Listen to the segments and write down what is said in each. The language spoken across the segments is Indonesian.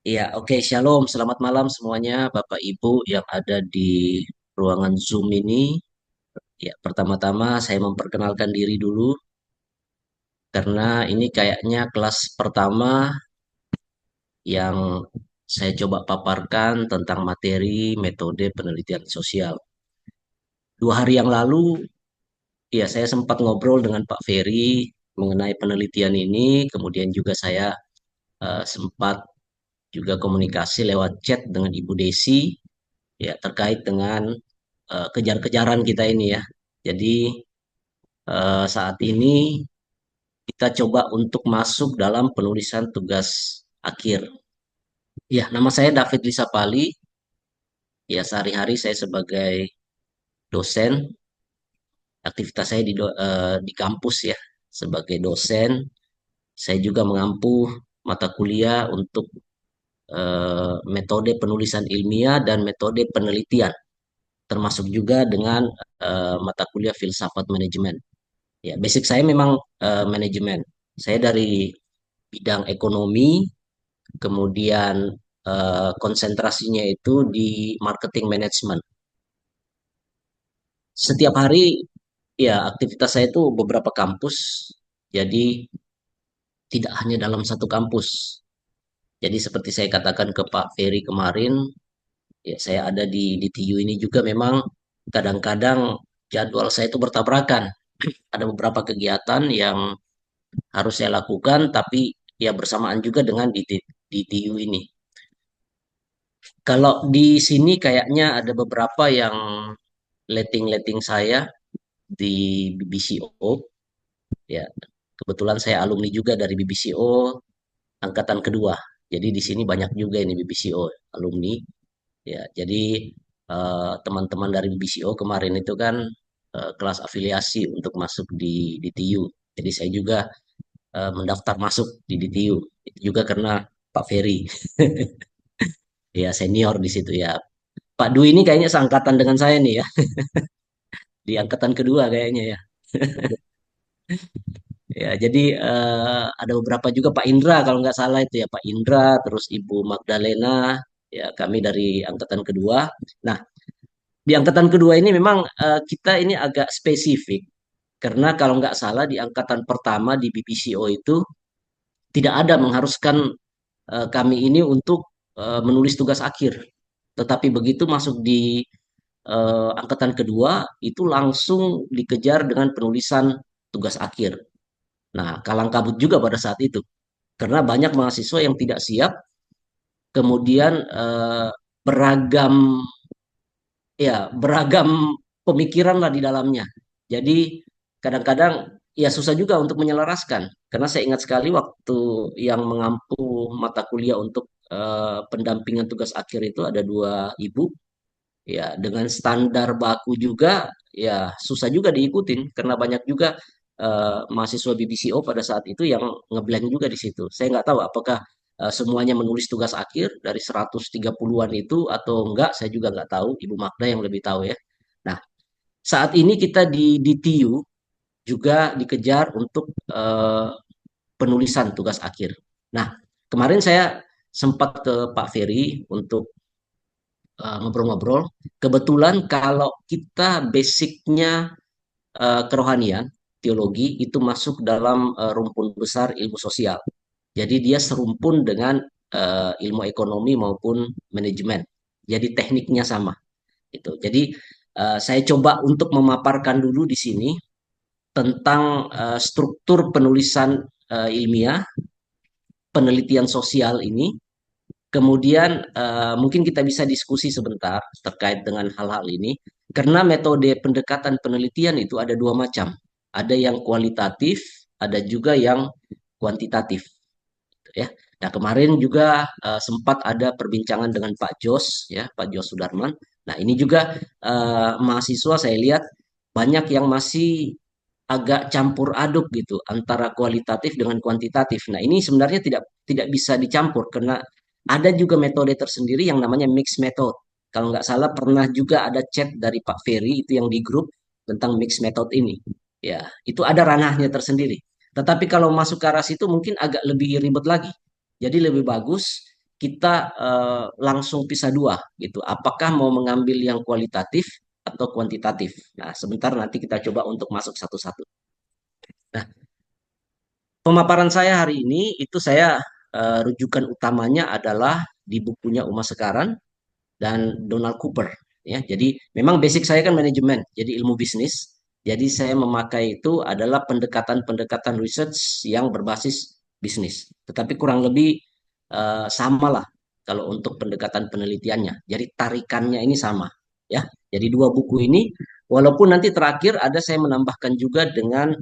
Iya, oke, Shalom. Selamat malam semuanya, Bapak Ibu yang ada di ruangan Zoom ini. Ya, pertama-tama saya memperkenalkan diri dulu, karena ini kayaknya kelas pertama yang saya coba paparkan tentang materi metode penelitian sosial. 2 hari yang lalu, ya saya sempat ngobrol dengan Pak Ferry mengenai penelitian ini, kemudian juga saya sempat juga komunikasi lewat chat dengan Ibu Desi, ya terkait dengan kejar-kejaran kita ini ya. Jadi saat ini kita coba untuk masuk dalam penulisan tugas akhir. Ya, nama saya David Lisapali. Ya, sehari-hari saya sebagai dosen. Aktivitas saya di kampus ya, sebagai dosen. Saya juga mengampu mata kuliah untuk metode penulisan ilmiah dan metode penelitian, termasuk juga dengan mata kuliah filsafat manajemen. Ya, basic saya memang manajemen. Saya dari bidang ekonomi, kemudian konsentrasinya itu di marketing management. Setiap hari, ya aktivitas saya itu beberapa kampus, jadi tidak hanya dalam satu kampus. Jadi seperti saya katakan ke Pak Ferry kemarin, ya saya ada di TU ini juga memang kadang-kadang jadwal saya itu bertabrakan. Ada beberapa kegiatan yang harus saya lakukan, tapi ya bersamaan juga dengan di TU ini. Kalau di sini kayaknya ada beberapa yang letting-letting saya di BBCO, ya kebetulan saya alumni juga dari BBCO angkatan kedua. Jadi di sini banyak juga ini BBCO alumni. Ya, jadi teman-teman dari BBCO kemarin itu kan kelas afiliasi untuk masuk di TU. Jadi saya juga mendaftar masuk di DTU. Itu juga karena Pak Ferry, ya senior di situ ya. Pak Dwi ini kayaknya seangkatan dengan saya nih ya, di angkatan kedua kayaknya ya. Ya, jadi ada beberapa juga Pak Indra kalau nggak salah itu ya Pak Indra, terus Ibu Magdalena, ya kami dari angkatan kedua. Nah, di angkatan kedua ini memang kita ini agak spesifik karena kalau nggak salah di angkatan pertama di BPCO itu tidak ada mengharuskan kami ini untuk menulis tugas akhir. Tetapi begitu masuk di angkatan kedua itu langsung dikejar dengan penulisan tugas akhir. Nah, kalang kabut juga pada saat itu karena banyak mahasiswa yang tidak siap, kemudian beragam beragam pemikiran lah di dalamnya. Jadi kadang-kadang ya susah juga untuk menyelaraskan karena saya ingat sekali waktu yang mengampu mata kuliah untuk pendampingan tugas akhir itu ada 2 ibu. Ya, dengan standar baku juga, ya susah juga diikutin karena banyak juga mahasiswa BBCO pada saat itu yang ngeblank juga di situ. Saya nggak tahu apakah semuanya menulis tugas akhir dari 130-an itu atau enggak, saya juga nggak tahu. Ibu Magda yang lebih tahu ya. Nah, saat ini kita di TU juga dikejar untuk penulisan tugas akhir. Nah, kemarin saya sempat ke Pak Ferry untuk ngobrol-ngobrol. Kebetulan kalau kita basicnya kerohanian, teologi itu masuk dalam rumpun besar ilmu sosial. Jadi dia serumpun dengan ilmu ekonomi maupun manajemen. Jadi tekniknya sama. Itu. Jadi saya coba untuk memaparkan dulu di sini tentang struktur penulisan ilmiah, penelitian sosial ini. Kemudian mungkin kita bisa diskusi sebentar terkait dengan hal-hal ini, karena metode pendekatan penelitian itu ada 2 macam. Ada yang kualitatif, ada juga yang kuantitatif, gitu ya. Nah, kemarin juga sempat ada perbincangan dengan Pak Jos, ya, Pak Jos Sudarman. Nah, ini juga mahasiswa saya lihat banyak yang masih agak campur aduk gitu antara kualitatif dengan kuantitatif. Nah, ini sebenarnya tidak tidak bisa dicampur karena ada juga metode tersendiri yang namanya mixed method. Kalau nggak salah pernah juga ada chat dari Pak Ferry itu yang di grup tentang mixed method ini. Ya, itu ada ranahnya tersendiri. Tetapi kalau masuk ke arah situ mungkin agak lebih ribet lagi. Jadi lebih bagus kita langsung pisah dua gitu. Apakah mau mengambil yang kualitatif atau kuantitatif? Nah, sebentar nanti kita coba untuk masuk satu-satu. Nah, pemaparan saya hari ini itu saya rujukan utamanya adalah di bukunya Uma Sekaran dan Donald Cooper. Ya, jadi memang basic saya kan manajemen, jadi ilmu bisnis. Jadi saya memakai itu adalah pendekatan-pendekatan research yang berbasis bisnis. Tetapi kurang lebih sama lah kalau untuk pendekatan penelitiannya. Jadi tarikannya ini sama. Ya, jadi dua buku ini, walaupun nanti terakhir ada saya menambahkan juga dengan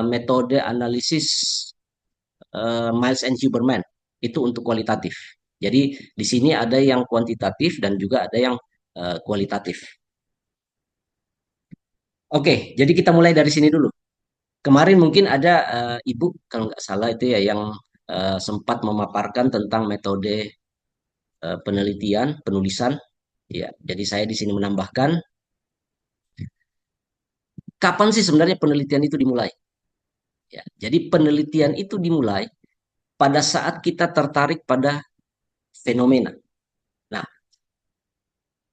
metode analisis Miles and Huberman itu untuk kualitatif. Jadi di sini ada yang kuantitatif dan juga ada yang kualitatif. Oke, jadi kita mulai dari sini dulu. Kemarin mungkin ada ibu kalau nggak salah itu ya yang sempat memaparkan tentang metode penelitian, penulisan. Ya, jadi saya di sini menambahkan kapan sih sebenarnya penelitian itu dimulai? Ya, jadi penelitian itu dimulai pada saat kita tertarik pada fenomena. Nah,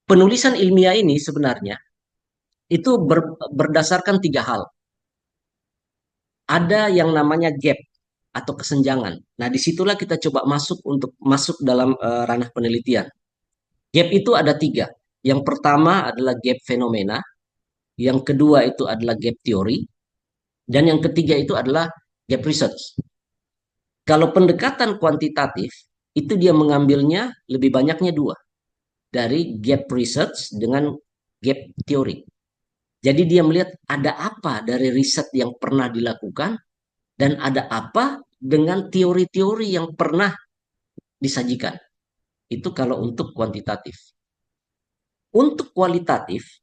penulisan ilmiah ini sebenarnya itu berdasarkan tiga hal. Ada yang namanya gap atau kesenjangan. Nah, disitulah kita coba masuk untuk masuk dalam ranah penelitian. Gap itu ada tiga. Yang pertama adalah gap fenomena, yang kedua itu adalah gap teori, dan yang ketiga itu adalah gap research. Kalau pendekatan kuantitatif, itu dia mengambilnya lebih banyaknya dua, dari gap research dengan gap teori. Jadi dia melihat ada apa dari riset yang pernah dilakukan dan ada apa dengan teori-teori yang pernah disajikan. Itu kalau untuk kuantitatif. Untuk kualitatif,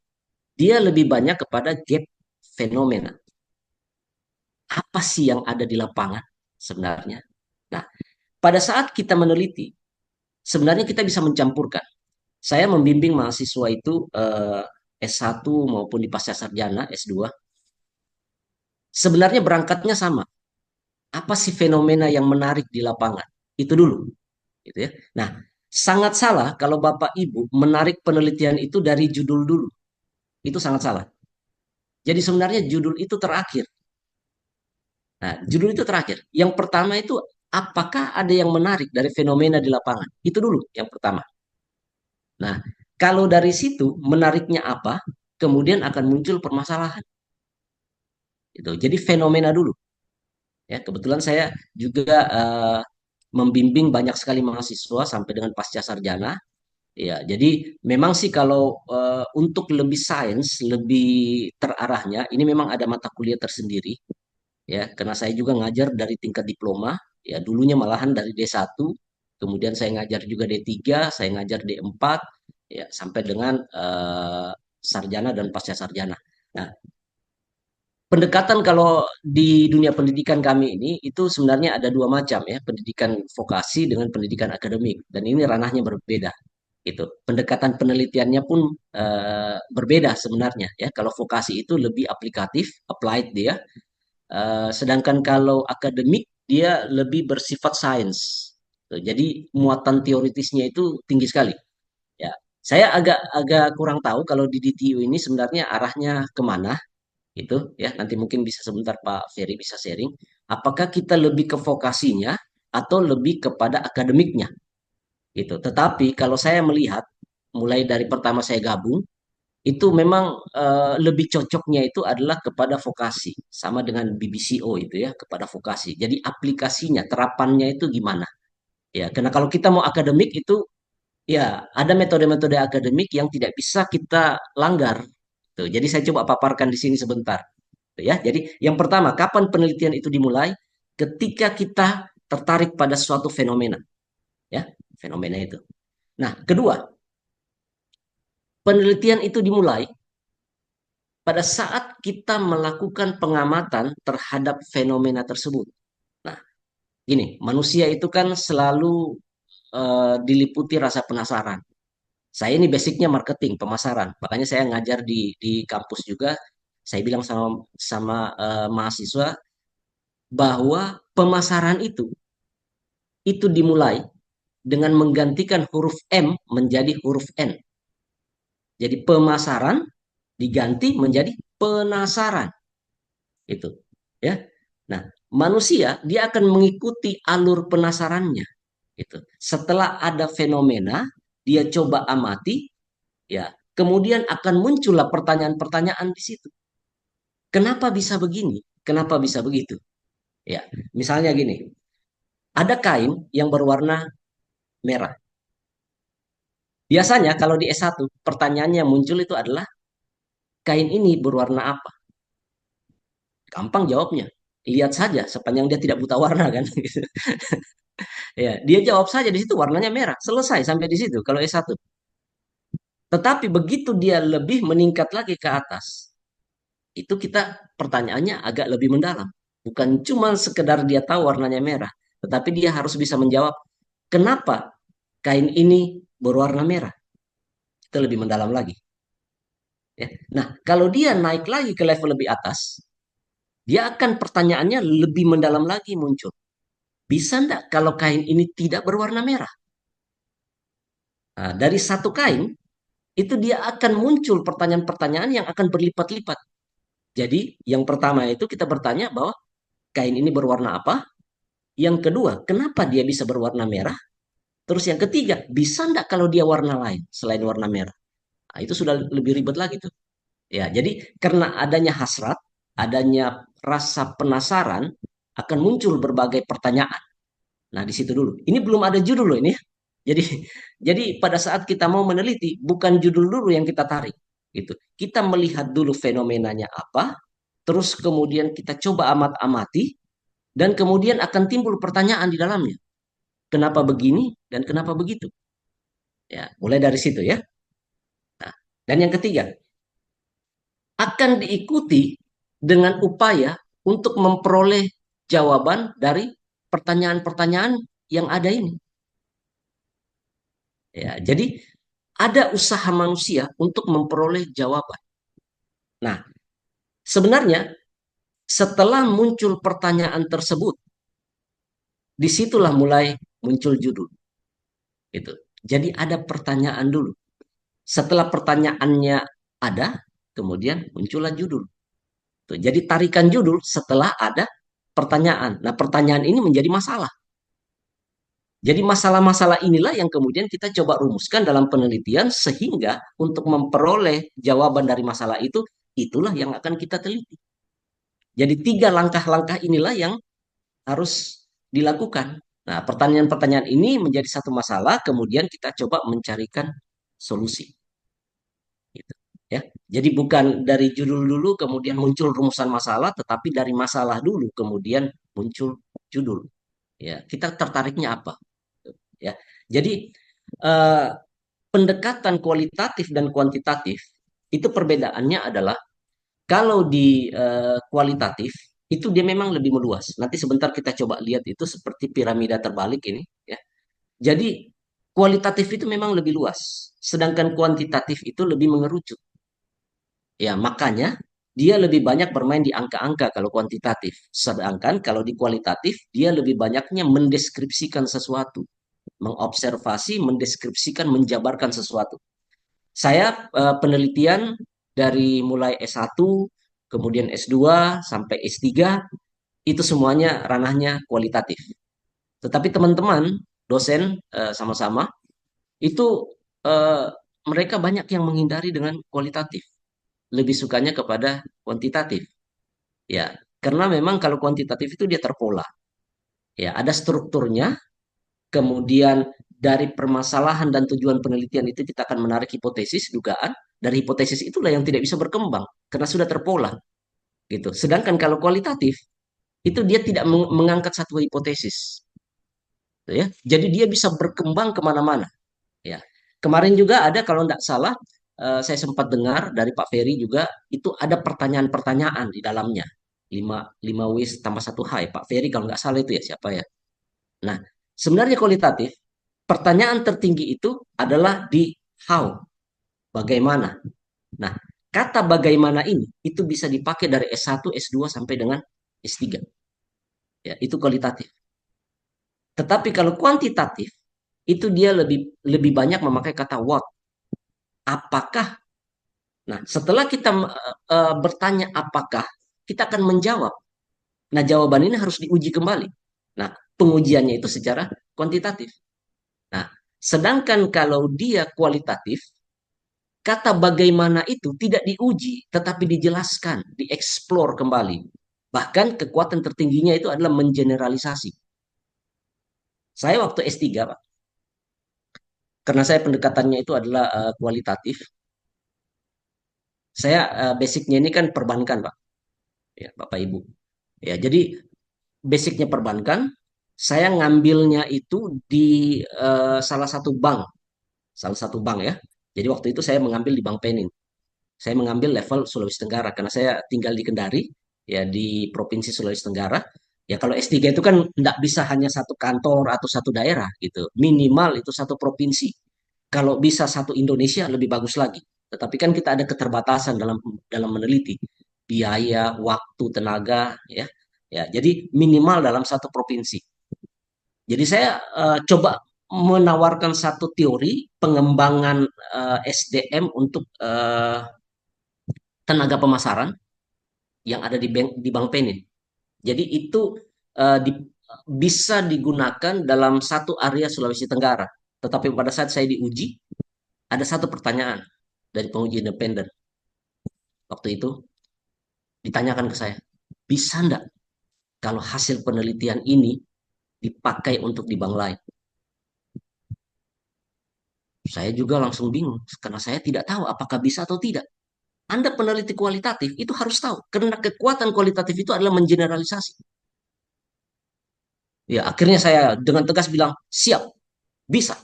dia lebih banyak kepada gap fenomena. Apa sih yang ada di lapangan sebenarnya? Nah, pada saat kita meneliti, sebenarnya kita bisa mencampurkan. Saya membimbing mahasiswa itu S1 maupun di pasca sarjana S2. Sebenarnya berangkatnya sama. Apa sih fenomena yang menarik di lapangan? Itu dulu, gitu ya. Nah, sangat salah kalau Bapak Ibu menarik penelitian itu dari judul dulu. Itu sangat salah. Jadi sebenarnya judul itu terakhir. Nah, judul itu terakhir. Yang pertama itu apakah ada yang menarik dari fenomena di lapangan? Itu dulu yang pertama. Nah, kalau dari situ menariknya apa, kemudian akan muncul permasalahan. Itu. Jadi fenomena dulu. Ya, kebetulan saya juga membimbing banyak sekali mahasiswa sampai dengan pasca sarjana. Ya, jadi memang sih kalau untuk lebih sains, lebih terarahnya, ini memang ada mata kuliah tersendiri. Ya, karena saya juga ngajar dari tingkat diploma. Ya, dulunya malahan dari D1, kemudian saya ngajar juga D3, saya ngajar D4, ya sampai dengan sarjana dan pasca sarjana. Nah, pendekatan kalau di dunia pendidikan kami ini itu sebenarnya ada dua macam ya, pendidikan vokasi dengan pendidikan akademik dan ini ranahnya berbeda gitu. Pendekatan penelitiannya pun berbeda sebenarnya ya. Kalau vokasi itu lebih aplikatif, applied dia. Sedangkan kalau akademik dia lebih bersifat sains. Jadi muatan teoritisnya itu tinggi sekali. Ya, saya agak agak kurang tahu kalau di DTU ini sebenarnya arahnya kemana itu ya. Nanti mungkin bisa sebentar Pak Ferry bisa sharing. Apakah kita lebih ke vokasinya atau lebih kepada akademiknya gitu. Tetapi kalau saya melihat mulai dari pertama saya gabung itu memang lebih cocoknya itu adalah kepada vokasi sama dengan BBCO itu ya kepada vokasi. Jadi aplikasinya, terapannya itu gimana? Ya, karena kalau kita mau akademik itu ya ada metode-metode akademik yang tidak bisa kita langgar. Tuh, jadi saya coba paparkan di sini sebentar. Tuh, ya, jadi yang pertama, kapan penelitian itu dimulai? Ketika kita tertarik pada suatu fenomena, ya, fenomena itu. Nah, kedua, penelitian itu dimulai pada saat kita melakukan pengamatan terhadap fenomena tersebut. Nah, gini, manusia itu kan selalu diliputi rasa penasaran. Saya ini basicnya marketing, pemasaran. Makanya saya ngajar di kampus juga. Saya bilang sama sama mahasiswa bahwa pemasaran itu dimulai dengan menggantikan huruf M menjadi huruf N. Jadi pemasaran diganti menjadi penasaran. Itu, ya. Nah, manusia dia akan mengikuti alur penasarannya. Itu. Setelah ada fenomena, dia coba amati, ya. Kemudian akan muncullah pertanyaan-pertanyaan di situ. Kenapa bisa begini? Kenapa bisa begitu? Ya, misalnya gini, ada kain yang berwarna merah. Biasanya kalau di S1, pertanyaannya yang muncul itu adalah kain ini berwarna apa? Gampang jawabnya. Lihat saja sepanjang dia tidak buta warna kan. Ya, dia jawab saja di situ warnanya merah. Selesai sampai di situ kalau S1. Tetapi begitu dia lebih meningkat lagi ke atas, itu kita pertanyaannya agak lebih mendalam. Bukan cuma sekedar dia tahu warnanya merah, tetapi dia harus bisa menjawab kenapa kain ini berwarna merah. Itu lebih mendalam lagi. Ya. Nah, kalau dia naik lagi ke level lebih atas, dia akan pertanyaannya lebih mendalam lagi muncul. Bisa enggak kalau kain ini tidak berwarna merah? Nah, dari satu kain, itu dia akan muncul pertanyaan-pertanyaan yang akan berlipat-lipat. Jadi, yang pertama itu kita bertanya bahwa kain ini berwarna apa? Yang kedua, kenapa dia bisa berwarna merah? Terus yang ketiga, bisa enggak kalau dia warna lain selain warna merah? Nah, itu sudah lebih ribet lagi tuh. Ya, jadi karena adanya hasrat, adanya rasa penasaran, akan muncul berbagai pertanyaan. Nah, di situ dulu. Ini belum ada judul loh ini ya. Jadi jadi pada saat kita mau meneliti, bukan judul dulu yang kita tarik, gitu. Kita melihat dulu fenomenanya apa, terus kemudian kita coba amat-amati, dan kemudian akan timbul pertanyaan di dalamnya. Kenapa begini dan kenapa begitu? Ya, mulai dari situ ya. Nah, dan yang ketiga, akan diikuti dengan upaya untuk memperoleh jawaban dari pertanyaan-pertanyaan yang ada ini. Ya, jadi ada usaha manusia untuk memperoleh jawaban. Nah, sebenarnya setelah muncul pertanyaan tersebut, disitulah mulai muncul judul. Itu. Jadi ada pertanyaan dulu. Setelah pertanyaannya ada, kemudian muncullah judul. Tuh, jadi tarikan judul setelah ada pertanyaan. Nah, pertanyaan ini menjadi masalah. Jadi masalah-masalah inilah yang kemudian kita coba rumuskan dalam penelitian sehingga untuk memperoleh jawaban dari masalah itu, itulah yang akan kita teliti. Jadi tiga langkah-langkah inilah yang harus dilakukan. Nah, pertanyaan-pertanyaan ini menjadi satu masalah, kemudian kita coba mencarikan solusi. Gitu, ya. Jadi bukan dari judul dulu kemudian muncul rumusan masalah, tetapi dari masalah dulu kemudian muncul judul. Ya, kita tertariknya apa? Ya, jadi eh, pendekatan kualitatif dan kuantitatif itu perbedaannya adalah kalau di kualitatif itu dia memang lebih meluas. Nanti sebentar kita coba lihat itu seperti piramida terbalik ini. Ya. Jadi kualitatif itu memang lebih luas, sedangkan kuantitatif itu lebih mengerucut. Ya, makanya dia lebih banyak bermain di angka-angka kalau kuantitatif. Sedangkan kalau di kualitatif, dia lebih banyaknya mendeskripsikan sesuatu. Mengobservasi, mendeskripsikan, menjabarkan sesuatu. Saya penelitian dari mulai S1, kemudian S2, sampai S3, itu semuanya ranahnya kualitatif. Tetapi teman-teman, dosen sama-sama, itu eh, mereka banyak yang menghindari dengan kualitatif, lebih sukanya kepada kuantitatif. Ya, karena memang kalau kuantitatif itu dia terpola. Ya, ada strukturnya, kemudian dari permasalahan dan tujuan penelitian itu kita akan menarik hipotesis, dugaan. Dari hipotesis itulah yang tidak bisa berkembang karena sudah terpola, gitu. Sedangkan kalau kualitatif itu dia tidak mengangkat satu hipotesis, gitu ya. Jadi dia bisa berkembang kemana-mana. Ya, kemarin juga ada kalau tidak salah saya sempat dengar dari Pak Ferry juga itu ada pertanyaan-pertanyaan di dalamnya. Lima wis tambah satu hai. Pak Ferry kalau nggak salah itu ya siapa ya. Nah, sebenarnya kualitatif pertanyaan tertinggi itu adalah di how, bagaimana. Nah, kata bagaimana ini itu bisa dipakai dari S1, S2 sampai dengan S3. Ya, itu kualitatif. Tetapi kalau kuantitatif itu dia lebih lebih banyak memakai kata what. Apakah? Nah, setelah kita bertanya apakah, kita akan menjawab. Nah, jawaban ini harus diuji kembali. Nah, pengujiannya itu secara kuantitatif. Nah, sedangkan kalau dia kualitatif, kata bagaimana itu tidak diuji, tetapi dijelaskan, dieksplor kembali. Bahkan kekuatan tertingginya itu adalah mengeneralisasi. Saya waktu S3, Pak, karena saya pendekatannya itu adalah kualitatif, saya basicnya ini kan perbankan, Pak. Ya, Bapak Ibu. Ya, jadi basicnya perbankan, saya ngambilnya itu di salah satu bank ya. Jadi waktu itu saya mengambil di Bank Penin. Saya mengambil level Sulawesi Tenggara karena saya tinggal di Kendari, ya di Provinsi Sulawesi Tenggara. Ya kalau S3 itu kan tidak bisa hanya satu kantor atau satu daerah gitu. Minimal itu satu provinsi. Kalau bisa satu Indonesia lebih bagus lagi. Tetapi kan kita ada keterbatasan dalam dalam meneliti biaya, waktu, tenaga, ya. Ya, jadi minimal dalam satu provinsi. Jadi saya coba menawarkan satu teori pengembangan SDM untuk tenaga pemasaran yang ada di Bank Penin. Jadi itu bisa digunakan dalam satu area Sulawesi Tenggara. Tetapi pada saat saya diuji, ada satu pertanyaan dari penguji independen. Waktu itu ditanyakan ke saya, bisa enggak kalau hasil penelitian ini dipakai untuk di bank lain? Saya juga langsung bingung, karena saya tidak tahu apakah bisa atau tidak. Anda peneliti kualitatif, itu harus tahu. Karena kekuatan kualitatif itu adalah mengeneralisasi. Ya, akhirnya saya dengan tegas bilang, siap, bisa.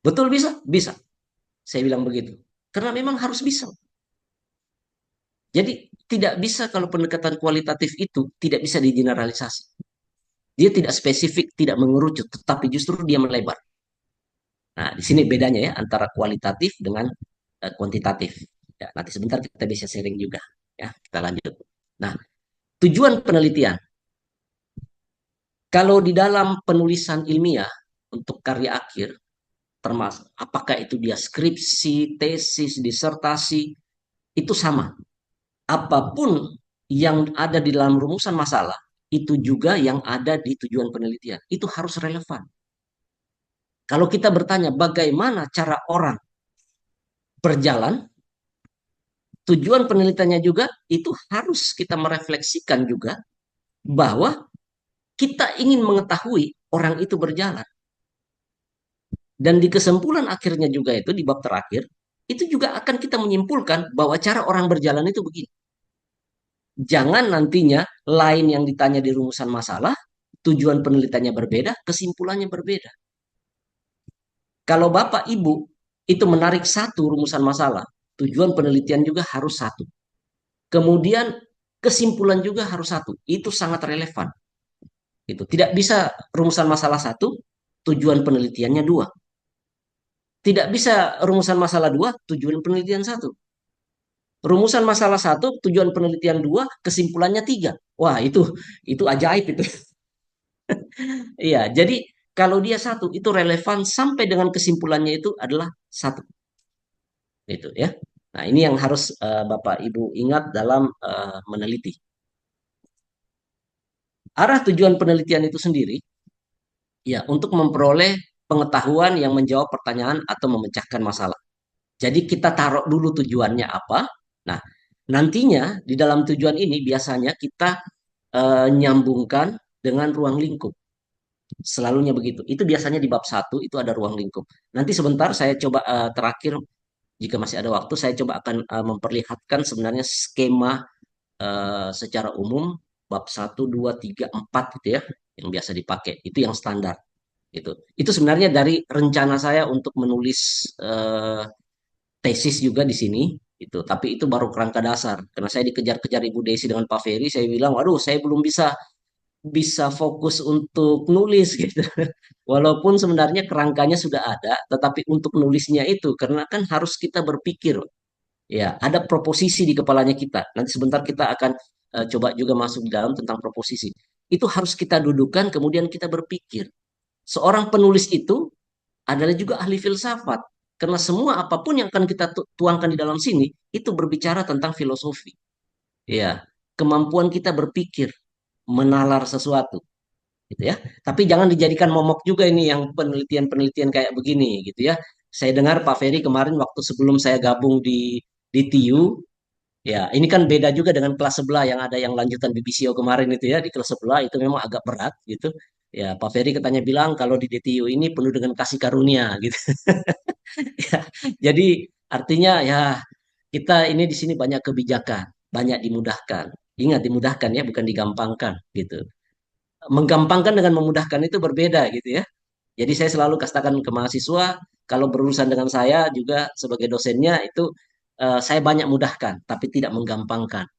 Betul bisa? Bisa. Saya bilang begitu. Karena memang harus bisa. Jadi tidak bisa kalau pendekatan kualitatif itu tidak bisa digeneralisasi. Dia tidak spesifik, tidak mengerucut, tetapi justru dia melebar. Nah, di sini bedanya ya antara kualitatif dengan kuantitatif. Ya, nanti sebentar kita bisa sharing juga. Ya, kita lanjut. Nah, tujuan penelitian. Kalau di dalam penulisan ilmiah untuk karya akhir, termasuk apakah itu dia skripsi, tesis, disertasi, itu sama. Apapun yang ada di dalam rumusan masalah, itu juga yang ada di tujuan penelitian. Itu harus relevan. Kalau kita bertanya bagaimana cara orang berjalan, tujuan penelitiannya juga itu harus kita merefleksikan juga bahwa kita ingin mengetahui orang itu berjalan. Dan di kesimpulan akhirnya juga itu di bab terakhir, itu juga akan kita menyimpulkan bahwa cara orang berjalan itu begini. Jangan nantinya lain yang ditanya di rumusan masalah, tujuan penelitiannya berbeda, kesimpulannya berbeda. Kalau Bapak Ibu itu menarik satu rumusan masalah, tujuan penelitian juga harus satu. Kemudian kesimpulan juga harus satu. Itu sangat relevan. Itu tidak bisa rumusan masalah satu, tujuan penelitiannya dua. Tidak bisa rumusan masalah dua, tujuan penelitian satu. Rumusan masalah satu, tujuan penelitian dua, kesimpulannya tiga. Wah, itu ajaib itu. Iya, jadi kalau dia satu itu relevan sampai dengan kesimpulannya itu adalah satu. Itu ya. Nah, ini yang harus Bapak Ibu ingat dalam meneliti. Arah tujuan penelitian itu sendiri ya untuk memperoleh pengetahuan yang menjawab pertanyaan atau memecahkan masalah. Jadi kita taruh dulu tujuannya apa. Nah, nantinya di dalam tujuan ini biasanya kita nyambungkan dengan ruang lingkup. Selalunya begitu. Itu biasanya di bab satu itu ada ruang lingkup. Nanti sebentar saya coba terakhir jika masih ada waktu saya coba akan memperlihatkan sebenarnya skema secara umum bab satu 2 3 4 gitu ya yang biasa dipakai. Itu yang standar gitu. Itu sebenarnya dari rencana saya untuk menulis tesis juga di sini itu. Tapi itu baru kerangka dasar. Karena saya dikejar-kejar Ibu Desi dengan Pak Ferry, saya bilang, waduh, saya belum bisa bisa fokus untuk nulis gitu. Walaupun sebenarnya kerangkanya sudah ada, tetapi untuk nulisnya itu karena kan harus kita berpikir. Ya, ada proposisi di kepalanya kita. Nanti sebentar kita akan coba juga masuk di dalam tentang proposisi. Itu harus kita dudukkan kemudian kita berpikir. Seorang penulis itu adalah juga ahli filsafat. Karena semua apapun yang akan kita tuangkan di dalam sini itu berbicara tentang filosofi. Ya, kemampuan kita berpikir, menalar sesuatu, gitu ya. Tapi jangan dijadikan momok juga ini yang penelitian-penelitian kayak begini, gitu ya. Saya dengar Pak Ferry kemarin waktu sebelum saya gabung di TU, ya ini kan beda juga dengan kelas sebelah yang ada yang lanjutan BPCO kemarin itu ya. Di kelas sebelah itu memang agak berat gitu. Ya, Pak Ferry katanya bilang kalau di DTU ini penuh dengan kasih karunia gitu. Ya, jadi artinya ya kita ini di sini banyak kebijakan, banyak dimudahkan. Ingat dimudahkan ya, bukan digampangkan gitu. Menggampangkan dengan memudahkan itu berbeda gitu ya. Jadi saya selalu katakan ke mahasiswa kalau berurusan dengan saya juga sebagai dosennya itu saya banyak mudahkan, tapi tidak menggampangkan.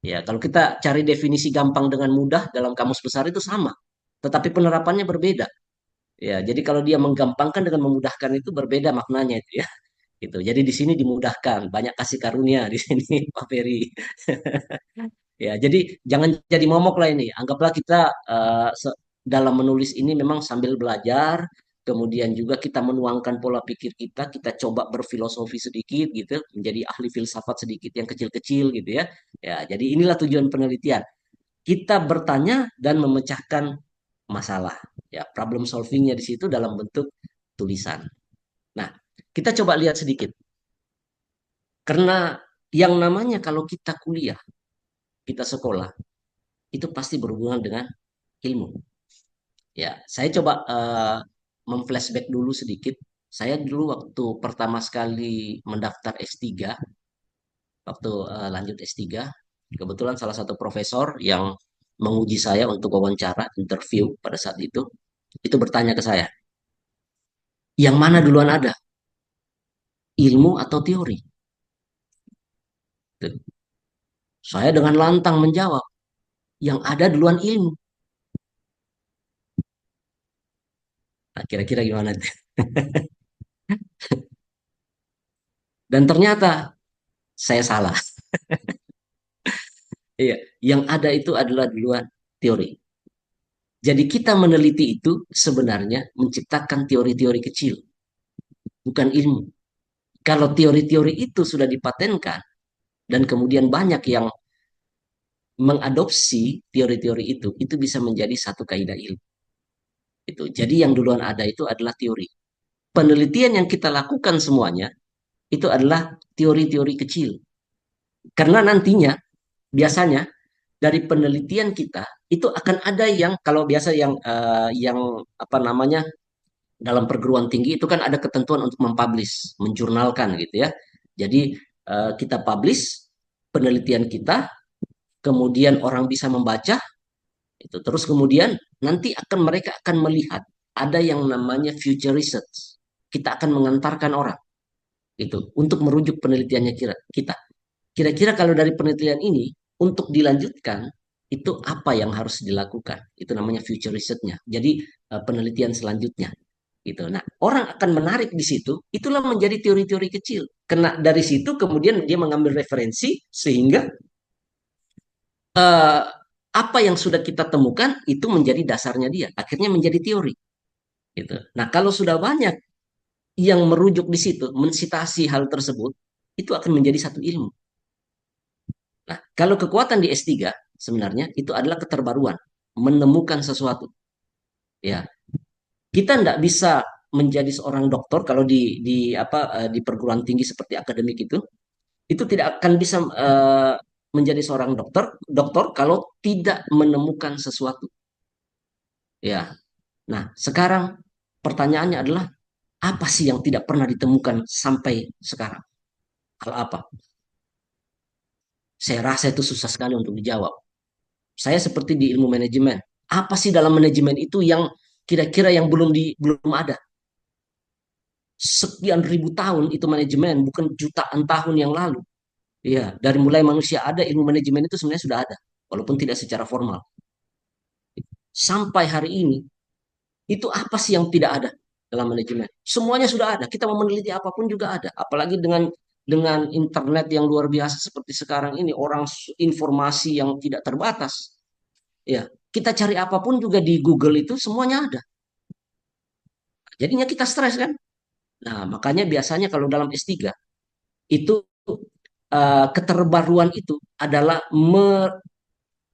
Ya, kalau kita cari definisi gampang dengan mudah dalam kamus besar itu sama, tetapi penerapannya berbeda. Ya, jadi kalau dia menggampangkan dengan memudahkan itu berbeda maknanya itu ya. Gitu. Jadi di sini dimudahkan, banyak kasih karunia di sini Pak Ferry. Ya, jadi jangan jadi momok lah ini. Anggaplah kita dalam menulis ini memang sambil belajar, kemudian juga kita menuangkan pola pikir kita coba berfilosofi sedikit gitu, menjadi ahli filsafat sedikit yang kecil-kecil gitu ya. Ya, jadi inilah tujuan penelitian. Kita bertanya dan memecahkan masalah. Ya, problem solvingnya di situ dalam bentuk tulisan. Nah, kita coba lihat sedikit. Karena yang namanya kalau kita kuliah, kita sekolah, itu pasti berhubungan dengan ilmu. Ya, saya coba memflashback dulu sedikit. Saya dulu waktu pertama sekali mendaftar S3, waktu lanjut S3, kebetulan salah satu profesor yang menguji saya untuk wawancara, interview pada saat itu bertanya ke saya, yang mana duluan ada, ilmu atau teori? Saya dengan lantang menjawab, yang ada duluan ilmu. Nah, kira-kira gimana? Dan ternyata saya salah. Iya, yang ada itu adalah duluan teori. Jadi kita meneliti itu sebenarnya menciptakan teori-teori kecil, bukan ilmu. Kalau teori-teori itu sudah dipatenkan dan kemudian banyak yang mengadopsi teori-teori itu bisa menjadi satu kaidah ilmu. Itu. Jadi yang duluan ada itu adalah teori. Penelitian yang kita lakukan semuanya itu adalah teori-teori kecil. Karena nantinya biasanya dari penelitian kita itu akan ada yang kalau biasa yang apa namanya dalam perguruan tinggi itu kan ada ketentuan untuk mempublish, menjurnalkan gitu ya. Jadi kita publish penelitian kita, kemudian orang bisa membaca itu. Terus kemudian nanti mereka akan melihat ada yang namanya future research. Kita akan mengantarkan orang itu untuk merujuk penelitiannya kita. Kira-kira kalau dari penelitian ini untuk dilanjutkan itu apa yang harus dilakukan? Itu namanya future research-nya. Jadi penelitian selanjutnya gitu. Nah, orang akan menarik di situ, itulah menjadi teori-teori kecil. Karena dari situ kemudian dia mengambil referensi sehingga eh, apa yang sudah kita temukan itu menjadi dasarnya dia, akhirnya menjadi teori gitu. Nah, kalau sudah banyak yang merujuk di situ, mensitasi hal tersebut, itu akan menjadi satu ilmu. Nah, kalau kekuatan di S3 sebenarnya itu adalah keterbaruan, menemukan sesuatu. Ya, kita tidak bisa menjadi seorang dokter kalau di perguruan tinggi seperti akademik itu tidak akan bisa menjadi seorang dokter kalau tidak menemukan sesuatu. Ya, nah sekarang pertanyaannya adalah apa sih yang tidak pernah ditemukan sampai sekarang? Hal apa? Saya rasa itu susah sekali untuk dijawab. Saya seperti di ilmu manajemen. Apa sih dalam manajemen itu yang kira-kira yang belum ada? Sekian ribu tahun itu manajemen, bukan jutaan tahun yang lalu. Ya, dari mulai manusia ada ilmu manajemen itu sebenarnya sudah ada, walaupun tidak secara formal. Sampai hari ini, itu apa sih yang tidak ada dalam manajemen? Semuanya sudah ada. Kita mau meneliti apapun juga ada. Apalagi dengan internet yang luar biasa seperti sekarang ini, orang informasi yang tidak terbatas. Ya, kita cari apapun juga di Google itu semuanya ada. Jadinya kita stres kan. Nah, makanya biasanya kalau dalam S3 itu keterbaruan itu adalah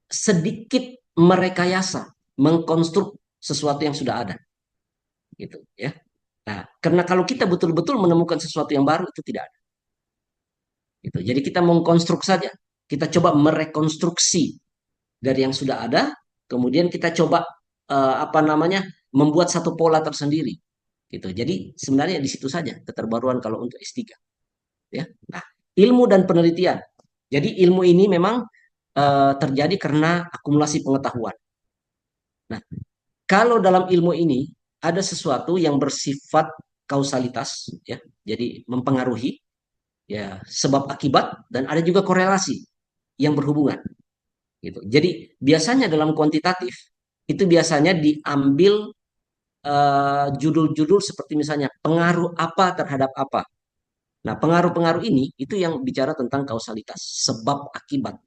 sedikit merekayasa, mengkonstruk sesuatu yang sudah ada, gitu ya. Nah, karena kalau kita betul-betul menemukan sesuatu yang baru itu tidak ada, gitu. Jadi kita mengkonstruk saja, kita coba merekonstruksi dari yang sudah ada, kemudian kita coba apa namanya membuat satu pola tersendiri, gitu. Jadi sebenarnya di situ saja keterbaruan kalau untuk S3, ya. Nah, ilmu dan penelitian. Jadi ilmu ini memang terjadi karena akumulasi pengetahuan. Nah, kalau dalam ilmu ini ada sesuatu yang bersifat kausalitas, ya, jadi mempengaruhi, ya, sebab akibat, dan ada juga korelasi yang berhubungan, gitu. Jadi biasanya dalam kuantitatif itu biasanya diambil judul-judul seperti misalnya pengaruh apa terhadap apa. Nah, pengaruh-pengaruh ini itu yang bicara tentang kausalitas, sebab akibat.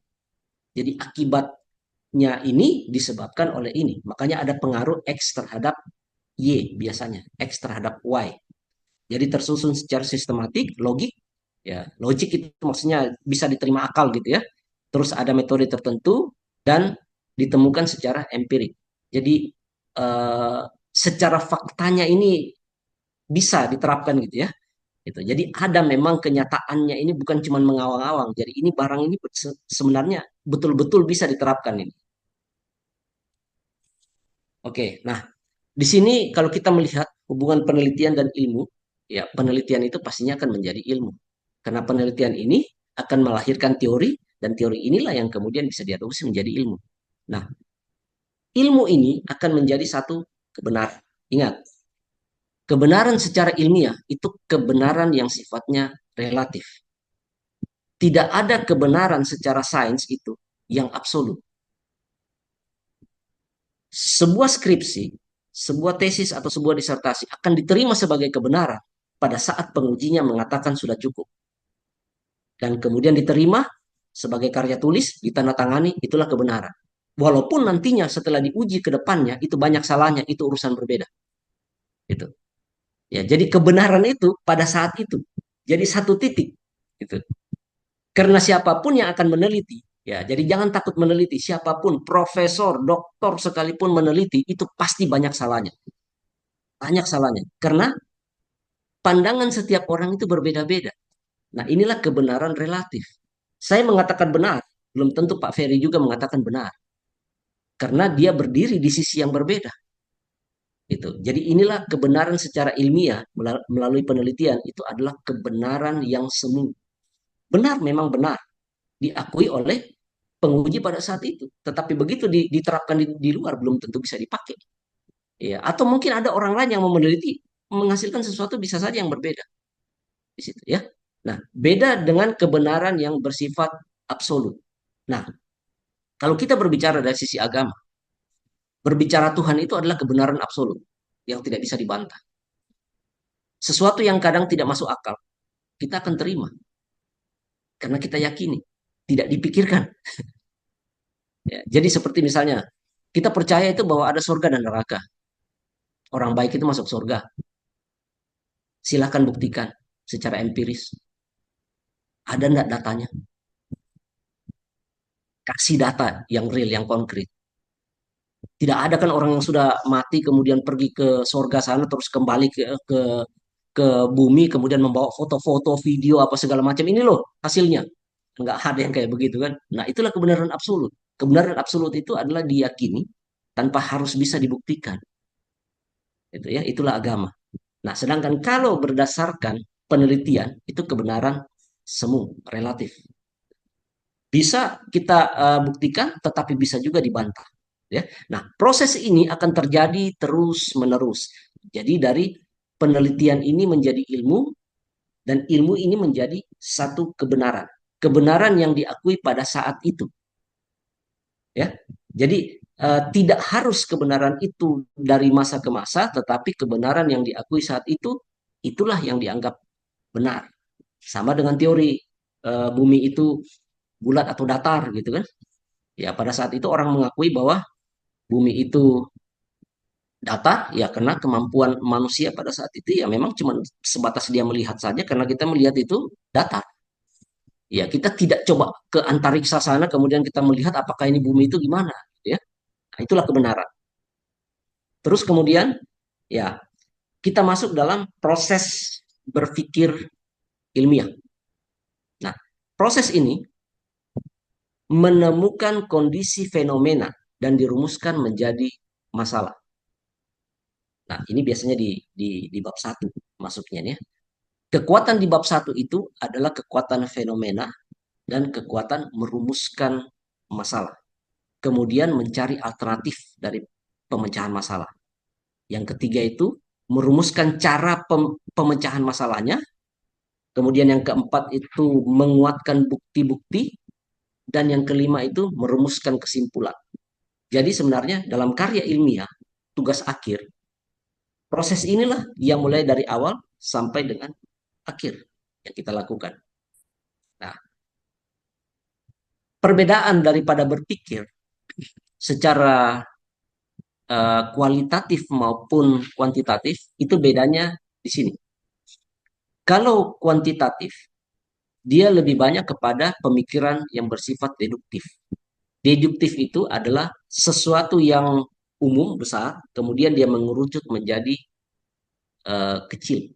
Jadi akibatnya ini disebabkan oleh ini. Makanya ada pengaruh X terhadap Y biasanya, X terhadap Y. Jadi tersusun secara sistematik, logik, ya. Logik itu maksudnya bisa diterima akal gitu ya. Terus ada metode tertentu dan ditemukan secara empirik. Jadi eh, secara faktanya ini bisa diterapkan gitu ya. Gitu. Jadi ada memang kenyataannya ini bukan cuma mengawang-awang. Jadi ini barang ini sebenarnya betul-betul bisa diterapkan ini. Oke, nah di sini kalau kita melihat hubungan penelitian dan ilmu, ya penelitian itu pastinya akan menjadi ilmu. Karena penelitian ini akan melahirkan teori dan teori inilah yang kemudian bisa diadopsi menjadi ilmu. Nah, ilmu ini akan menjadi satu kebenaran. Ingat, kebenaran secara ilmiah itu kebenaran yang sifatnya relatif. Tidak ada kebenaran secara sains itu yang absolut. Sebuah skripsi, sebuah tesis atau sebuah disertasi akan diterima sebagai kebenaran pada saat pengujinya mengatakan sudah cukup. Dan kemudian diterima sebagai karya tulis, ditandatangani, itulah kebenaran. Walaupun nantinya setelah diuji ke depannya itu banyak salahnya, itu urusan berbeda. Itu. Ya, jadi kebenaran itu pada saat itu. Jadi satu titik. Gitu. Karena siapapun yang akan meneliti, ya, jadi jangan takut meneliti. Siapapun, profesor, doktor sekalipun meneliti, itu pasti banyak salahnya. Banyak salahnya. Karena pandangan setiap orang itu berbeda-beda. Nah, inilah kebenaran relatif. Saya mengatakan benar, belum tentu Pak Ferry juga mengatakan benar. Karena dia berdiri di sisi yang berbeda. Itu. Jadi inilah kebenaran secara ilmiah melalui penelitian itu adalah kebenaran yang semu. Benar memang benar diakui oleh penguji pada saat itu. Tetapi begitu diterapkan di luar belum tentu bisa dipakai. Ya, atau mungkin ada orang lain yang mau meneliti menghasilkan sesuatu bisa saja yang berbeda di situ ya. Nah, beda dengan kebenaran yang bersifat absolut. Nah, kalau kita berbicara dari sisi agama, berbicara Tuhan itu adalah kebenaran absolut yang tidak bisa dibantah. Sesuatu yang kadang tidak masuk akal, kita akan terima karena kita yakini, tidak dipikirkan. Ya, jadi seperti misalnya, kita percaya itu bahwa ada surga dan neraka. Orang baik itu masuk surga. Silahkan buktikan secara empiris. Ada enggak datanya? Kasih data yang real, yang konkret. Tidak ada kan orang yang sudah mati kemudian pergi ke surga sana terus kembali ke bumi kemudian membawa foto-foto, video apa segala macam ini loh hasilnya. Enggak ada yang kayak begitu kan. Nah, itulah kebenaran absolut. Kebenaran absolut itu adalah diyakini tanpa harus bisa dibuktikan. Itu ya, itulah agama. Nah, sedangkan kalau berdasarkan penelitian itu kebenaran semu, relatif. Bisa kita buktikan, tetapi bisa juga dibantah. Ya, nah proses ini akan terjadi terus menerus. Jadi dari penelitian ini menjadi ilmu dan ilmu ini menjadi satu kebenaran. Kebenaran yang diakui pada saat itu. Ya, jadi tidak harus kebenaran itu dari masa ke masa, tetapi kebenaran yang diakui saat itu itulah yang dianggap benar. Sama dengan teori bumi itu bulat atau datar gitu kan. Ya, pada saat itu orang mengakui bahwa bumi itu Data ya karena kemampuan manusia pada saat itu ya memang cuma sebatas dia melihat saja karena kita melihat itu data. Ya kita tidak coba ke antariksa sana kemudian kita melihat apakah ini bumi itu gimana, gitu ya. Nah, itulah kebenaran. Terus kemudian ya kita masuk dalam proses berpikir ilmiah. Nah, proses ini menemukan kondisi fenomena dan dirumuskan menjadi masalah. Nah, ini biasanya di bab satu masuknya nih, ya. Kekuatan di bab satu itu adalah kekuatan fenomena dan kekuatan merumuskan masalah. Kemudian mencari alternatif dari pemecahan masalah. Yang ketiga itu merumuskan cara pemecahan masalahnya. Kemudian yang keempat itu menguatkan bukti-bukti. Dan yang kelima itu merumuskan kesimpulan. Jadi sebenarnya dalam karya ilmiah, tugas akhir, proses inilah yang mulai dari awal sampai dengan akhir yang kita lakukan. Nah, perbedaan daripada berpikir secara kualitatif maupun kuantitatif itu bedanya di sini. Kalau kuantitatif, dia lebih banyak kepada pemikiran yang bersifat deduktif. Deduktif itu adalah sesuatu yang umum besar, kemudian dia mengerucut menjadi kecil.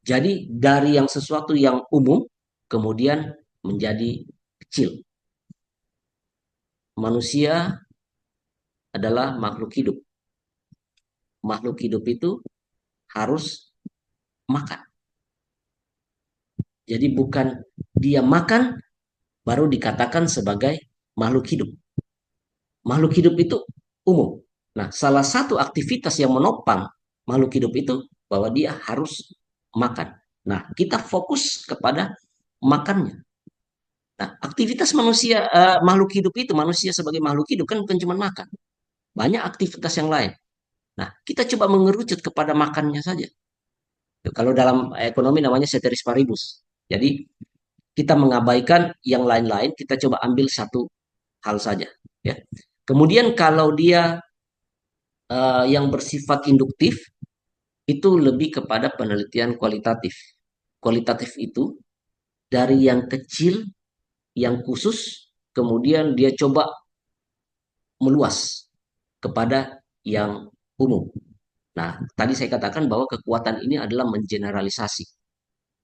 Jadi dari yang sesuatu yang umum kemudian menjadi kecil. Manusia adalah makhluk hidup. Makhluk hidup itu harus makan. Jadi bukan dia makan baru dikatakan sebagai makhluk hidup. Makhluk hidup itu umum. Nah, salah satu aktivitas yang menopang makhluk hidup itu bahwa dia harus makan. Nah, kita fokus kepada makannya. Nah, aktivitas manusia, makhluk hidup itu, manusia sebagai makhluk hidup kan bukan cuma makan. Banyak aktivitas yang lain. Nah, kita coba mengerucut kepada makannya saja. Kalau dalam ekonomi namanya ceteris paribus. Jadi, kita mengabaikan yang lain-lain, kita coba ambil satu hal saja. Ya. Kemudian kalau dia yang bersifat induktif, itu lebih kepada penelitian kualitatif. Kualitatif itu dari yang kecil, yang khusus, kemudian dia coba meluas kepada yang umum. Nah, tadi saya katakan bahwa kekuatan ini adalah mengeneralisasi,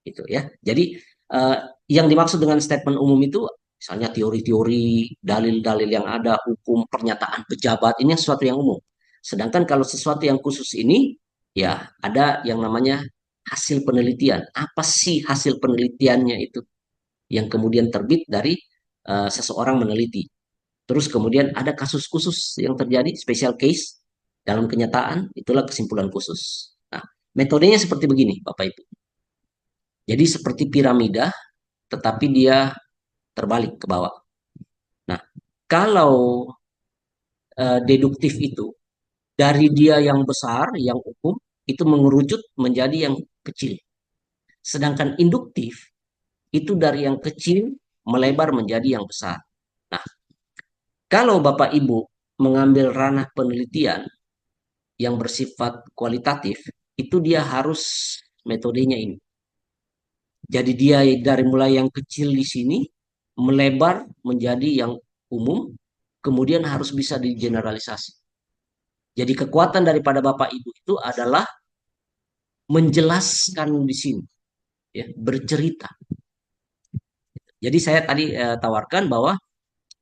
gitu ya. Jadi eh, yang dimaksud dengan statement umum itu misalnya teori-teori, dalil-dalil yang ada, hukum, pernyataan pejabat, ini sesuatu yang umum. Sedangkan kalau sesuatu yang khusus ini, ya ada yang namanya hasil penelitian. Apa sih hasil penelitiannya itu? Yang kemudian terbit dari seseorang meneliti. Terus kemudian ada kasus khusus yang terjadi, special case dalam kenyataan, itulah kesimpulan khusus. Nah, metodenya seperti begini, Bapak Ibu. Jadi seperti piramida, tetapi dia terbalik ke bawah. Nah, kalau deduktif itu dari dia yang besar, yang umum, itu mengerucut menjadi yang kecil. Sedangkan induktif itu dari yang kecil melebar menjadi yang besar. Nah, kalau Bapak Ibu mengambil ranah penelitian yang bersifat kualitatif, itu dia harus metodenya ini. Jadi dia dari mulai yang kecil di sini melebar menjadi yang umum, kemudian harus bisa digeneralisasi. Jadi kekuatan daripada Bapak Ibu itu adalah menjelaskan di sini, ya, bercerita. Jadi saya tadi tawarkan bahwa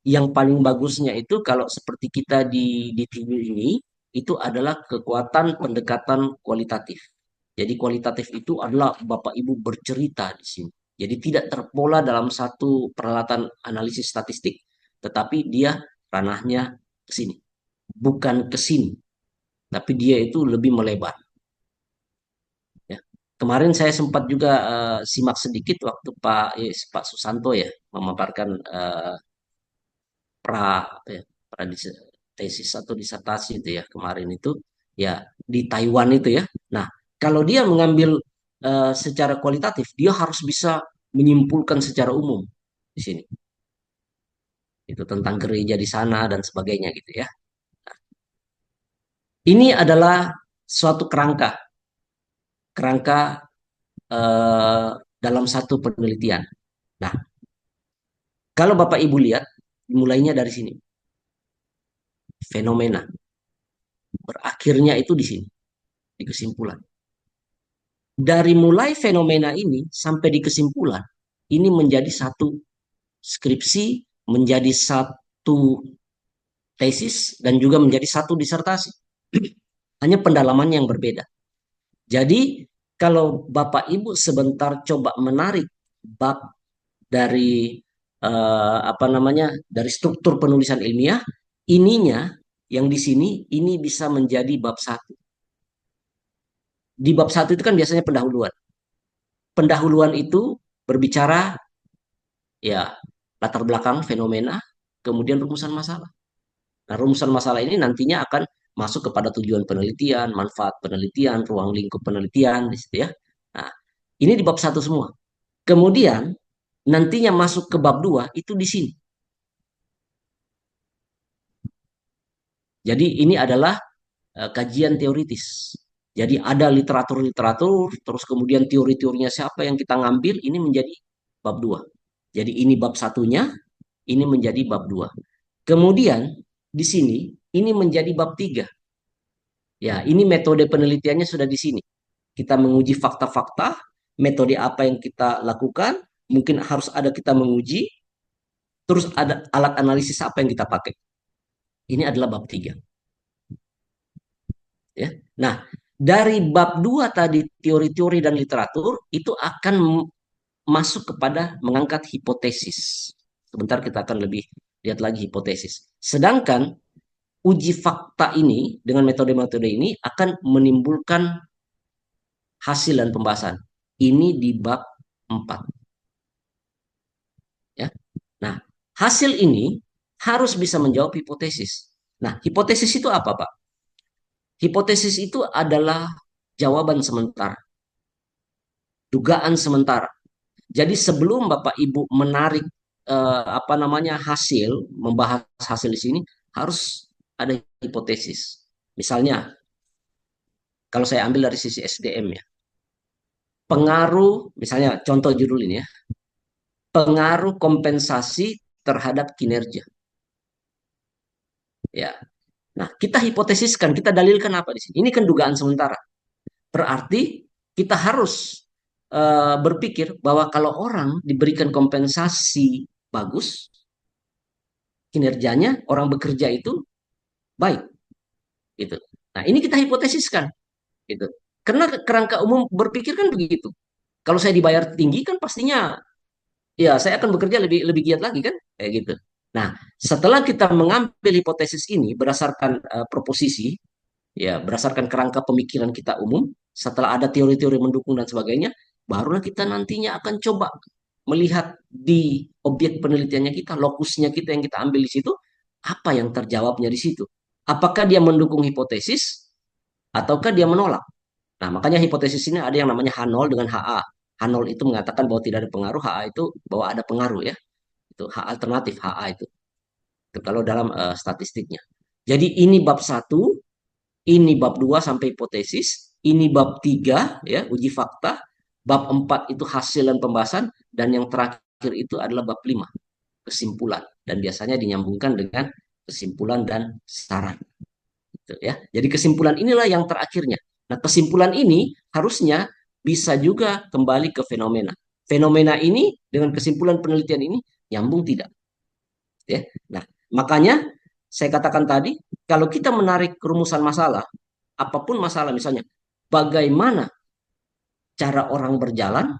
yang paling bagusnya itu kalau seperti kita di TV ini, itu adalah kekuatan pendekatan kualitatif. Jadi kualitatif itu adalah Bapak Ibu bercerita di sini. Jadi tidak terpola dalam satu peralatan analisis statistik, tetapi dia ranahnya ke sini. Bukan ke sini, tapi dia itu lebih melebar. Ya. Kemarin saya sempat juga simak sedikit waktu Pak Susanto ya memaparkan pra, apa ya, tesis atau disertasi itu ya kemarin itu ya di Taiwan itu ya. Nah, kalau dia mengambil secara kualitatif, dia harus bisa menyimpulkan secara umum di sini. Itu tentang gereja di sana dan sebagainya gitu ya. Ini adalah suatu kerangka, kerangka eh, dalam satu penelitian. Nah, kalau Bapak Ibu lihat, mulainya dari sini, fenomena. Berakhirnya itu di sini, di kesimpulan. Dari mulai fenomena ini sampai di kesimpulan, ini menjadi satu skripsi, menjadi satu tesis, dan juga menjadi satu disertasi. Hanya pendalamannya yang berbeda. Jadi, kalau Bapak Ibu sebentar coba menarik bab dari apa namanya, dari struktur penulisan ilmiah, ininya yang di sini ini bisa menjadi bab satu. Di bab satu itu kan biasanya pendahuluan. Pendahuluan itu berbicara ya latar belakang fenomena, kemudian rumusan masalah. Nah, rumusan masalah ini nantinya akan masuk kepada tujuan penelitian, manfaat penelitian, ruang lingkup penelitian, di situ ya. Nah, ini di bab satu semua. Kemudian nantinya masuk ke bab 2 itu di sini. Jadi ini adalah kajian teoritis. Jadi ada literatur-literatur, terus kemudian teori-teorinya siapa yang kita ngambil, ini menjadi bab 2. Jadi ini bab satunya, ini menjadi bab 2. Kemudian di sini, ini menjadi bab 3. Ya, ini metode penelitiannya sudah di sini. Kita menguji fakta-fakta, metode apa yang kita lakukan, mungkin harus ada kita menguji, terus ada alat analisis apa yang kita pakai. Ini adalah bab 3. Ya. Nah, dari bab 2 tadi teori-teori dan literatur itu akan masuk kepada mengangkat hipotesis. Sebentar kita akan lebih lihat lagi hipotesis. Sedangkan uji fakta ini dengan metode-metode ini akan menimbulkan hasil dan pembahasan. Ini di bab 4. Ya. Nah, hasil ini harus bisa menjawab hipotesis. Nah, hipotesis itu apa, Pak? Hipotesis itu adalah jawaban sementara, dugaan sementara. Jadi sebelum Bapak Ibu menarik apa namanya hasil, membahas hasil di sini harus ada hipotesis. Misalnya, kalau saya ambil dari sisi SDM ya, pengaruh, misalnya contoh judul ini ya, pengaruh kompensasi terhadap kinerja. Ya, nah kita hipotesiskan, kita dalilkan apa di sini? Ini kan dugaan sementara. Berarti kita harus berpikir bahwa kalau orang diberikan kompensasi bagus, kinerjanya orang bekerja itu baik gitu. Nah, ini kita hipotesiskan gitu. Karena kerangka umum berpikir kan begitu. Kalau saya dibayar tinggi kan pastinya ya saya akan bekerja lebih lebih giat lagi kan kayak gitu. Nah, setelah kita mengambil hipotesis ini berdasarkan proposisi ya berdasarkan kerangka pemikiran kita umum, setelah ada teori-teori mendukung dan sebagainya, barulah kita nantinya akan coba melihat di objek penelitiannya kita, lokusnya kita yang kita ambil di situ, apa yang terjawabnya di situ. Apakah dia mendukung hipotesis ataukah dia menolak? Nah, makanya hipotesis ini ada yang namanya H0 dengan HA. H0 itu mengatakan bahwa tidak ada pengaruh, HA itu bahwa ada pengaruh ya. Itu H alternatif HA itu. Itu kalau dalam statistiknya. Jadi ini bab satu, ini bab 2 sampai hipotesis, ini bab 3 ya, uji fakta, bab 4 itu hasil dan pembahasan dan yang terakhir itu adalah bab 5 kesimpulan dan biasanya dinyambungkan dengan kesimpulan dan saran. Gitu, ya. Jadi kesimpulan inilah yang terakhirnya. Nah, kesimpulan ini harusnya bisa juga kembali ke fenomena. Fenomena ini dengan kesimpulan penelitian ini nyambung tidak? Ya. Nah, makanya saya katakan tadi, kalau kita menarik rumusan masalah, apapun masalah misalnya, bagaimana cara orang berjalan,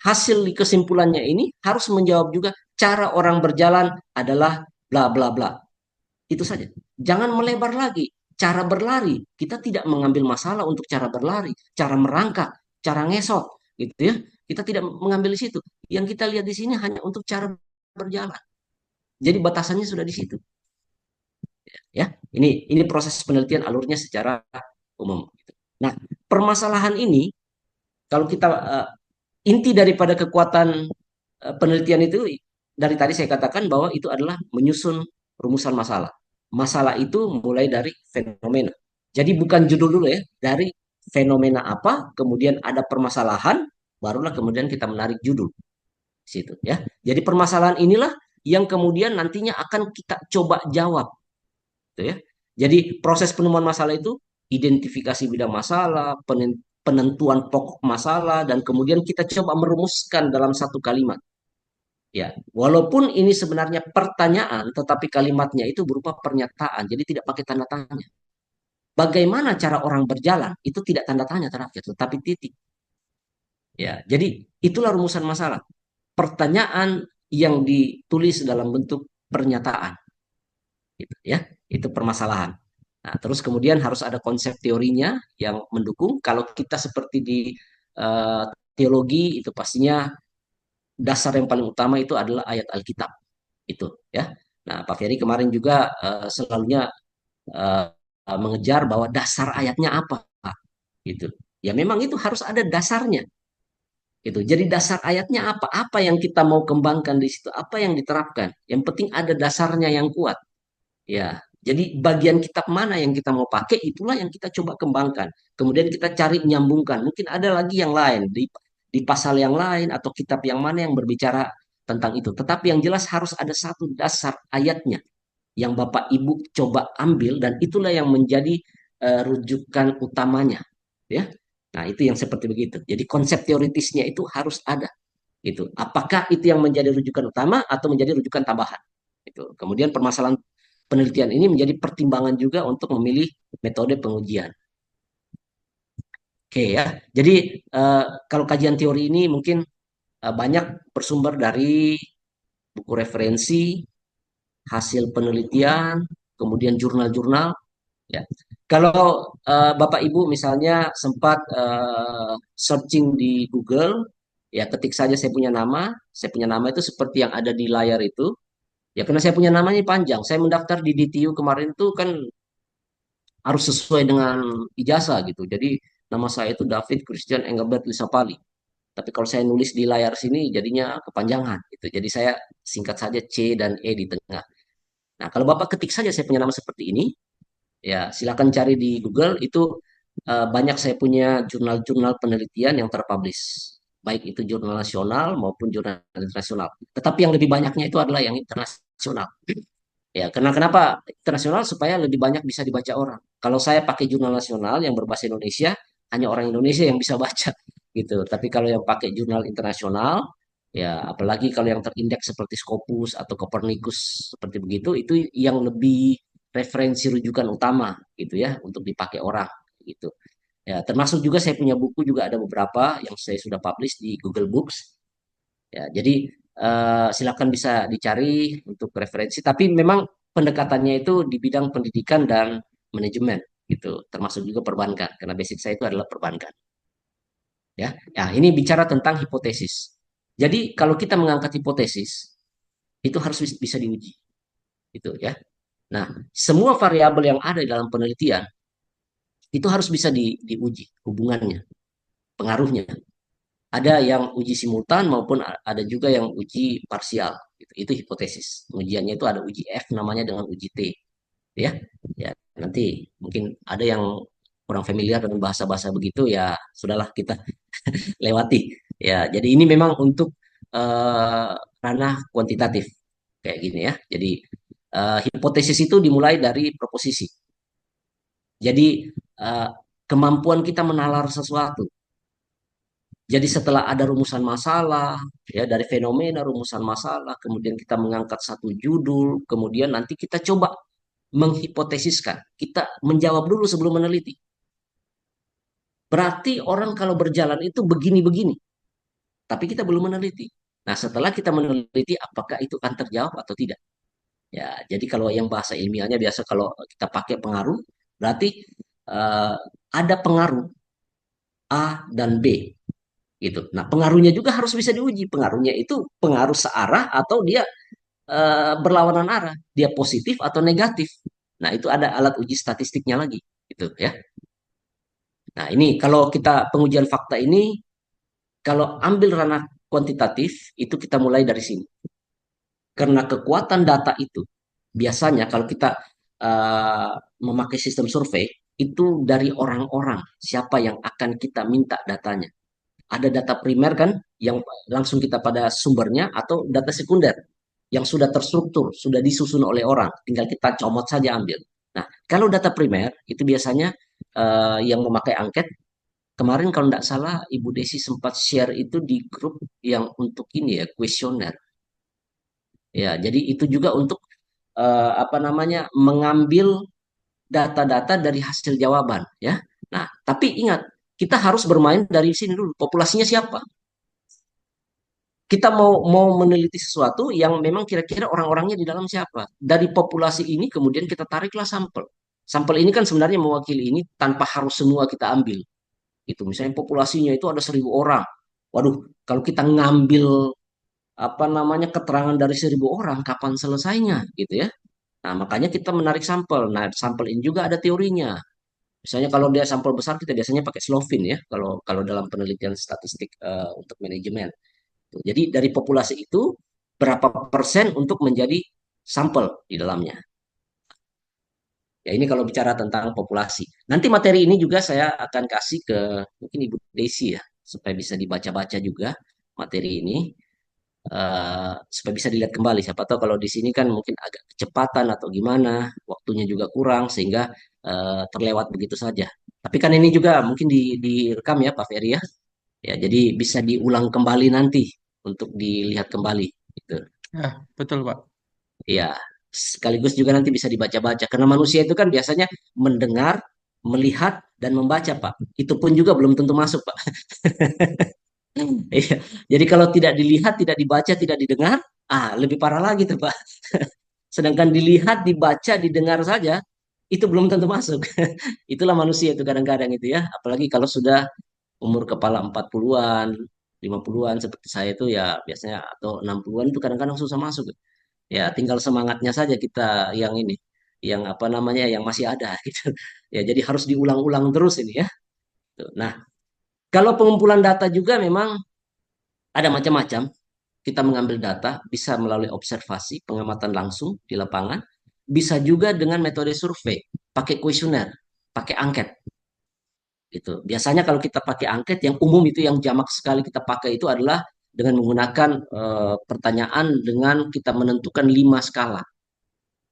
hasil kesimpulannya ini harus menjawab juga cara orang berjalan adalah bla bla bla. Itu saja. Jangan melebar lagi. Cara berlari, kita tidak mengambil masalah untuk cara berlari, cara merangkak, cara ngesot, gitu ya. Kita tidak mengambil di situ. Yang kita lihat di sini hanya untuk cara berjalan. Jadi batasannya sudah di situ. Ya, ini proses penelitian alurnya secara umum. Nah, permasalahan ini kalau kita inti daripada kekuatan penelitian itu dari tadi saya katakan bahwa itu adalah menyusun rumusan masalah. masalah itu mulai dari fenomena. Jadi bukan judul dulu ya, dari fenomena apa, kemudian ada permasalahan, barulah kemudian kita menarik judul situ ya. Jadi permasalahan inilah yang kemudian nantinya akan kita coba jawab, gitu ya. Jadi proses penemuan masalah itu identifikasi bidang masalah, penentuan pokok masalah, dan kemudian kita coba merumuskan dalam satu kalimat. Ya, walaupun ini sebenarnya pertanyaan, tetapi kalimatnya itu berupa pernyataan, jadi tidak pakai tanda tanya. Bagaimana cara orang berjalan itu tidak tanda tanya terakhir, tetapi titik. Ya, jadi itulah rumusan masalah. Pertanyaan yang ditulis dalam bentuk pernyataan, gitu ya. Itu permasalahan. Nah, terus kemudian harus ada konsep teorinya yang mendukung. Kalau kita seperti di eh, teologi itu pastinya dasar yang paling utama itu adalah ayat Alkitab itu ya. Nah, Pak Ferry kemarin juga selalunya eh, mengejar bahwa dasar ayatnya apa gitu. Ya memang itu harus ada dasarnya gitu. Jadi dasar ayatnya apa? Apa yang kita mau kembangkan di situ? Apa yang diterapkan? Yang penting ada dasarnya yang kuat. Ya, jadi bagian kitab mana yang kita mau pakai itulah yang kita coba kembangkan. Kemudian kita cari menyambungkan. Mungkin ada lagi yang lain di pasal yang lain atau kitab yang mana yang berbicara tentang itu. Tetapi yang jelas harus ada satu dasar ayatnya yang Bapak Ibu coba ambil dan itulah yang menjadi rujukan utamanya, ya. Nah, itu yang seperti begitu. Jadi konsep teoritisnya itu harus ada gitu. Apakah itu yang menjadi rujukan utama atau menjadi rujukan tambahan? Itu. Kemudian permasalahan penelitian ini menjadi pertimbangan juga untuk memilih metode pengujian. Oke ya. Jadi kalau kajian teori ini mungkin banyak bersumber dari buku referensi, hasil penelitian, kemudian jurnal-jurnal. Ya. Kalau Bapak Ibu misalnya sempat searching di Google, ya ketik saja saya punya nama itu seperti yang ada di layar itu. Ya karena saya punya namanya panjang, saya mendaftar di DTU kemarin itu kan harus sesuai dengan ijazah gitu. Jadi nama saya itu David Christian Engelbert Lisapali. Tapi kalau saya nulis di layar sini jadinya kepanjangan gitu. Jadi saya singkat saja C dan E di tengah. Nah, kalau Bapak ketik saja saya punya nama seperti ini, ya silakan cari di Google itu banyak saya punya jurnal-jurnal penelitian yang terpublish. Baik itu jurnal nasional maupun jurnal internasional. Tetapi yang lebih banyaknya itu adalah yang internasional. Ya, karena kenapa internasional supaya lebih banyak bisa dibaca orang. Kalau saya pakai jurnal nasional yang berbahasa Indonesia, hanya orang Indonesia yang bisa baca gitu. Tapi kalau yang pakai jurnal internasional, ya apalagi kalau yang terindeks seperti Scopus atau Copernicus seperti begitu, itu yang lebih referensi rujukan utama gitu ya untuk dipakai orang gitu. Ya, termasuk juga saya punya buku juga ada beberapa yang saya sudah publish di Google Books. Ya, jadi silakan bisa dicari untuk referensi. Tapi memang pendekatannya itu di bidang pendidikan dan manajemen gitu, termasuk juga perbankan karena basic saya itu adalah perbankan. Ya, ya ini bicara tentang hipotesis. Jadi kalau kita mengangkat hipotesis itu harus bisa diuji, gitu ya. Nah, semua variabel yang ada di dalam penelitian itu harus bisa diuji hubungannya, pengaruhnya. Ada yang uji simultan maupun ada juga yang uji parsial. Gitu. Itu hipotesis. Ujiannya itu ada uji F namanya dengan uji T. Ya, ya nanti mungkin ada yang kurang familiar dengan bahasa-bahasa begitu ya sudahlah kita lewati. Ya, jadi ini memang untuk eh, ranah kuantitatif kayak gini ya. Jadi hipotesis itu dimulai dari proposisi. Jadi eh, kemampuan kita menalar sesuatu. Jadi setelah ada rumusan masalah, ya dari fenomena rumusan masalah, kemudian kita mengangkat satu judul, kemudian nanti kita coba menghipotesiskan. Kita menjawab dulu sebelum meneliti. Berarti orang kalau berjalan itu begini-begini, tapi kita belum meneliti. Nah, setelah kita meneliti, apakah itu akan terjawab atau tidak? Ya, jadi kalau yang bahasa ilmiahnya biasa kalau kita pakai pengaruh, berarti eh, ada pengaruh A dan B gitu. Nah, pengaruhnya juga harus bisa diuji. Pengaruhnya itu pengaruh searah atau dia berlawanan arah, dia positif atau negatif. Nah, itu ada alat uji statistiknya lagi, gitu ya. Nah, ini kalau kita pengujian fakta ini, kalau ambil ranah kuantitatif, itu kita mulai dari sini. Karena kekuatan data itu, biasanya kalau kita eh, memakai sistem survei itu dari orang-orang siapa yang akan kita minta datanya. Ada data primer kan yang langsung kita pada sumbernya atau data sekunder yang sudah terstruktur, sudah disusun oleh orang, tinggal kita comot saja ambil. Nah, kalau data primer itu biasanya yang memakai angket. Kemarin kalau tidak salah Ibu Desi sempat share itu di grup yang untuk ini ya, kuesioner. Ya, jadi itu juga untuk apa namanya mengambil data-data dari hasil jawaban ya. Nah, tapi ingat, kita harus bermain dari sini dulu. Populasinya siapa? Kita mau meneliti sesuatu yang memang kira-kira orang-orangnya di dalam siapa. Dari populasi ini kemudian kita tariklah sampel. Sampel ini kan sebenarnya mewakili ini tanpa harus semua kita ambil. Itu misalnya populasinya itu ada 1.000 orang. Waduh, kalau kita ngambil apa namanya keterangan dari 1.000 orang, kapan selesainya gitu ya? Nah, makanya kita menarik sampel. Nah, sampel ini juga ada teorinya. Misalnya kalau dia sampel besar kita biasanya pakai Slovin ya, kalau kalau dalam penelitian statistik untuk manajemen. Tuh, jadi dari populasi itu berapa persen untuk menjadi sampel di dalamnya. Ya ini kalau bicara tentang populasi. Nanti materi ini juga saya akan kasih ke mungkin Ibu Desi ya, supaya bisa dibaca-baca juga materi ini, supaya bisa dilihat kembali. Siapa tahu kalau di sini kan mungkin agak kecepatan atau gimana, waktunya juga kurang sehingga terlewat begitu saja. Tapi kan ini juga mungkin direkam ya Pak Ferry ya. Ya, jadi bisa diulang kembali nanti untuk dilihat kembali gitu. Ya, betul Pak. Ya, sekaligus juga nanti bisa dibaca-baca karena manusia itu kan biasanya mendengar, melihat dan membaca, Pak. Itu pun juga belum tentu masuk, Pak. Iya. Jadi kalau tidak dilihat, tidak dibaca, tidak didengar, lebih parah lagi tuh, Pak. Sedangkan dilihat, dibaca, didengar saja itu belum tentu masuk. Itulah manusia itu kadang-kadang itu ya. Apalagi kalau sudah umur kepala 40-an, 50-an seperti saya itu ya biasanya atau 60-an itu kadang-kadang susah masuk. Ya, tinggal semangatnya saja kita yang ini, yang apa namanya, yang masih ada gitu. Ya, jadi harus diulang-ulang terus ini ya. Tuh. Nah, kalau pengumpulan data juga memang ada macam-macam. Kita mengambil data bisa melalui observasi, pengamatan langsung di lapangan, bisa juga dengan metode survei, pakai kuesioner, pakai angket. Gitu. Biasanya kalau kita pakai angket yang umum itu yang jamak sekali kita pakai itu adalah dengan menggunakan pertanyaan dengan kita menentukan 5 skala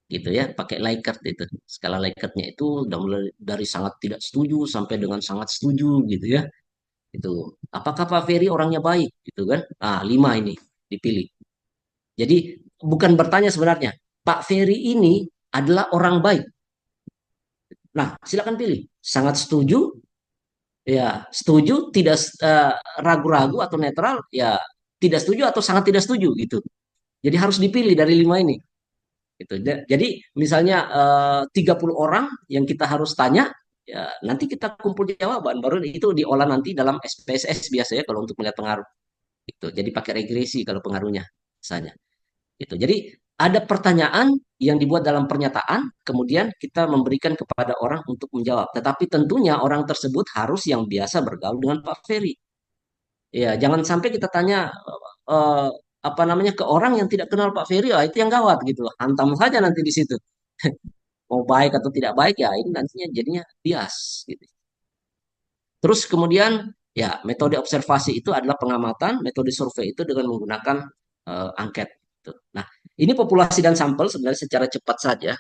gitu ya, pakai Likert itu. Skala Likertnya itu udah mulai dari sangat tidak setuju sampai dengan sangat setuju gitu ya. Itu. Apakah Pak Ferry orangnya baik gitu kan? 5 ini dipilih. Jadi bukan bertanya sebenarnya, Pak Ferry ini adalah orang baik. Nah, silakan pilih. Sangat setuju, ya setuju, tidak ragu-ragu atau netral, ya tidak setuju atau sangat tidak setuju gitu. Jadi harus dipilih dari 5 ini. Gitu. Jadi misalnya 30 orang yang kita harus tanya, ya nanti kita kumpul jawaban, baru itu diolah nanti dalam SPSS biasanya kalau untuk melihat pengaruh. Gitu. Jadi pakai regresi kalau pengaruhnya misalnya. Gitu. Jadi ada pertanyaan yang dibuat dalam pernyataan, kemudian kita memberikan kepada orang untuk menjawab. Tetapi tentunya orang tersebut harus yang biasa bergaul dengan Pak Ferry. Ya, jangan sampai kita tanya eh, apa namanya ke orang yang tidak kenal Pak Ferry, itu yang gawat gitu. Hantam saja nanti di situ. Mau baik atau tidak baik ya ini nantinya jadinya bias gitu. Terus kemudian ya metode observasi itu adalah pengamatan, metode survei itu dengan menggunakan angket. Gitu. Nah, ini populasi dan sampel sebenarnya secara cepat saja.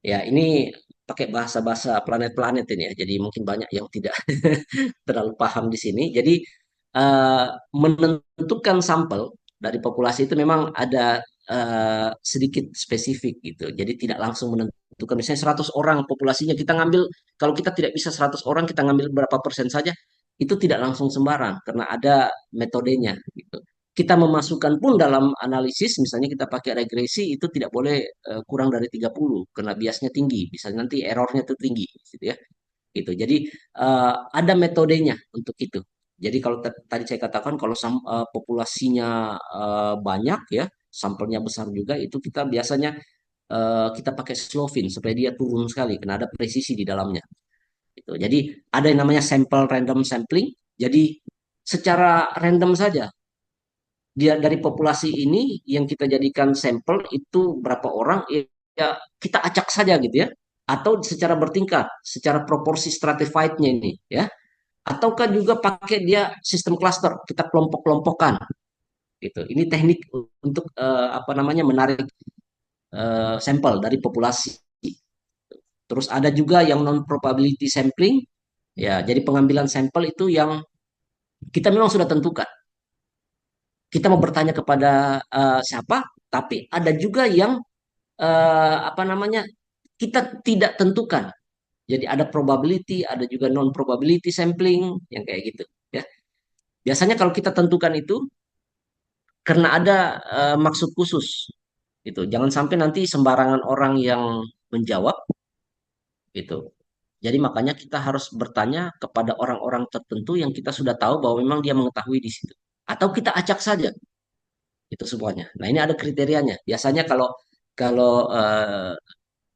Ya, ini pakai bahasa-bahasa planet-planet ini ya. Jadi mungkin banyak yang tidak terlalu paham di sini. Jadi eh, menentukan sampel dari populasi itu memang ada sedikit spesifik gitu. Jadi tidak langsung menentukan misalnya 100 orang populasinya kita ngambil, kalau kita tidak bisa 100 orang kita ngambil berapa persen saja, itu tidak langsung sembarang karena ada metodenya gitu. Kita memasukkan pun dalam analisis misalnya kita pakai regresi itu tidak boleh kurang dari 30 karena biasnya tinggi, bisa nanti errornya itu tinggi gitu ya gitu. Jadi ada metodenya untuk itu. Jadi kalau tadi saya katakan kalau populasinya banyak ya, sampelnya besar juga, itu kita biasanya kita pakai Slovin supaya dia turun sekali, karena ada presisi di dalamnya. Gitu. Jadi ada yang namanya sample random sampling. Jadi secara random saja dia dari populasi ini yang kita jadikan sampel itu berapa orang ya kita acak saja gitu ya, atau secara bertingkat, secara proporsi stratified-nya ini ya, ataukah juga pakai dia sistem cluster, kita kelompok-kelompokkan gitu. Ini teknik untuk apa namanya menarik sampel dari populasi. Terus ada juga yang non probability sampling, ya. Jadi pengambilan sampel itu yang kita memang sudah tentukan. Kita mau bertanya kepada siapa, tapi ada juga yang apa namanya kita tidak tentukan. Jadi ada probability, ada juga non probability sampling yang kayak gitu. Ya, biasanya kalau kita tentukan itu karena ada maksud khusus, gitu. Jangan sampai nanti sembarangan orang yang menjawab, gitu. Jadi makanya kita harus bertanya kepada orang-orang tertentu yang kita sudah tahu bahwa memang dia mengetahui di situ. Atau kita acak saja itu semuanya. Nah, ini ada kriterianya. Biasanya kalau kalau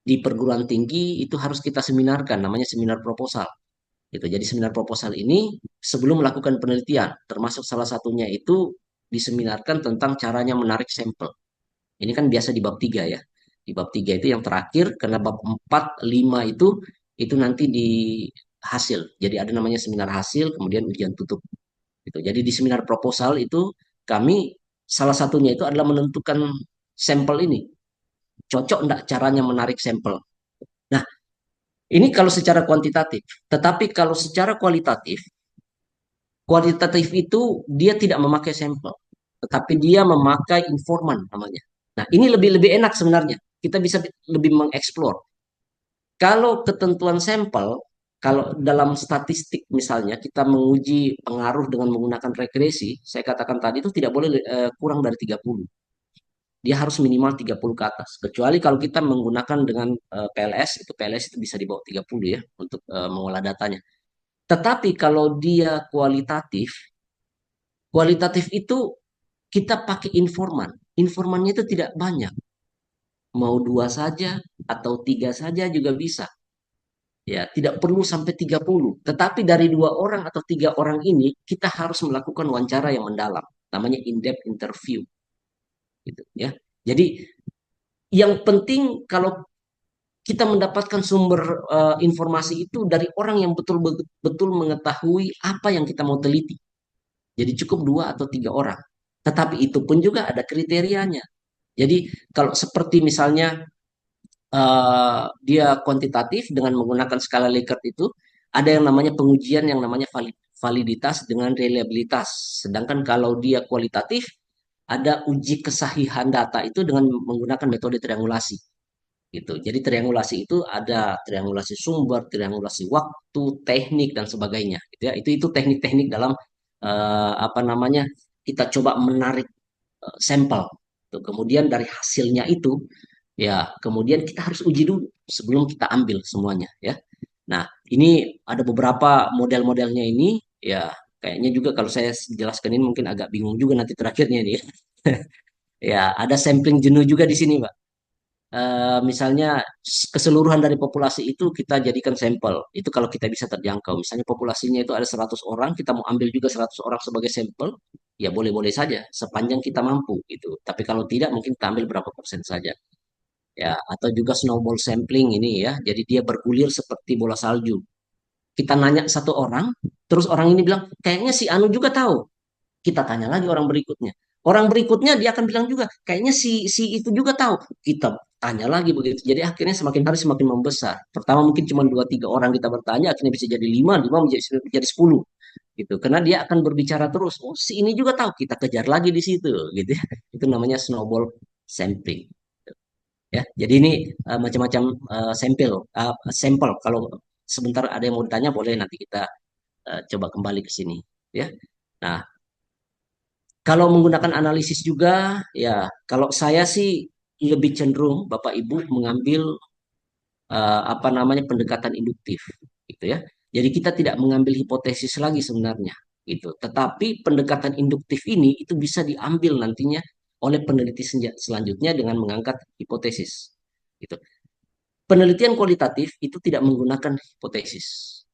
di perguruan tinggi itu harus kita seminarkan, namanya seminar proposal. Gitu. Jadi seminar proposal ini sebelum melakukan penelitian, termasuk salah satunya itu diseminarkan tentang caranya menarik sampel. Ini kan biasa di bab 3 ya. Di bab 3 itu yang terakhir, karena bab 4, 5 itu nanti di hasil. Jadi ada namanya seminar hasil, kemudian ujian tutup. Gitu. Jadi di seminar proposal itu kami salah satunya itu adalah menentukan sampel ini. Cocok enggak caranya menarik sampel. Nah, ini kalau secara kuantitatif. Tetapi kalau secara kualitatif, kualitatif itu dia tidak memakai sampel, tetapi dia memakai informan namanya. Nah, ini lebih lebih enak sebenarnya. Kita bisa lebih mengeksplor. Kalau ketentuan sampel, kalau dalam statistik misalnya kita menguji pengaruh dengan menggunakan regresi, saya katakan tadi itu tidak boleh kurang dari 30. Dia harus minimal 30 ke atas. Kecuali kalau kita menggunakan dengan PLS, itu PLS itu bisa di bawah 30 ya untuk mengolah datanya. Tetapi kalau dia kualitatif, kualitatif itu kita pakai informan. Informannya itu tidak banyak. Mau dua saja atau tiga saja juga bisa. Ya, tidak perlu sampai 30. Tetapi dari dua orang atau tiga orang ini, kita harus melakukan wawancara yang mendalam. Namanya in-depth interview. Gitu, ya. Jadi, yang penting kalau kita mendapatkan sumber informasi itu dari orang yang betul-betul mengetahui apa yang kita mau teliti. Jadi cukup dua atau tiga orang. Tetapi itu pun juga ada kriterianya. Jadi kalau seperti misalnya dia kuantitatif dengan menggunakan skala Likert itu, ada yang namanya pengujian yang namanya validitas dengan reliabilitas. Sedangkan kalau dia kualitatif, ada uji kesahihan data itu dengan menggunakan metode triangulasi. Gitu. Jadi triangulasi itu ada triangulasi sumber, triangulasi waktu, teknik dan sebagainya. Gitu ya. Itu teknik-teknik dalam apa namanya kita coba menarik sampel. Tuh, kemudian dari hasilnya itu, ya, kemudian kita harus uji dulu sebelum kita ambil semuanya, ya. Nah, ini ada beberapa model-modelnya ini, ya. Kayaknya juga kalau saya jelaskan ini mungkin agak bingung juga nanti terakhirnya nih. Ya, ada sampling jenuh juga di sini, Pak. Misalnya keseluruhan dari populasi itu kita jadikan sampel. Itu kalau kita bisa terjangkau. Misalnya populasinya itu ada 100 orang, kita mau ambil juga 100 orang sebagai sampel, ya boleh-boleh saja sepanjang kita mampu gitu. Tapi kalau tidak mungkin kita ambil berapa persen saja. Ya, atau juga snowball sampling ini ya. Jadi dia bergulir seperti bola salju. Kita nanya satu orang, terus orang ini bilang, kayaknya si Anu juga tahu. Kita tanya lagi orang berikutnya. Orang berikutnya dia akan bilang juga, kayaknya si itu juga tahu. Kita tanya lagi begitu. Jadi akhirnya semakin hari semakin membesar. Pertama mungkin cuma dua tiga orang kita bertanya, akhirnya bisa jadi lima, lima menjadi 10 gitu. Karena dia akan berbicara terus. Oh, si ini juga tahu. Kita kejar lagi di situ, gitu ya. Itu namanya snowball sampling. Ya, jadi ini macam-macam sampel. Kalau sebentar ada yang mau ditanya, boleh nanti kita coba kembali ke sini. Ya, nah. Kalau menggunakan analisis juga, ya kalau saya sih lebih cenderung Bapak Ibu mengambil apa namanya pendekatan induktif, gitu ya. Jadi kita tidak mengambil hipotesis lagi sebenarnya, gitu. Tetapi pendekatan induktif ini itu bisa diambil nantinya oleh peneliti selanjutnya dengan mengangkat hipotesis, gitu. Penelitian kualitatif itu tidak menggunakan hipotesis,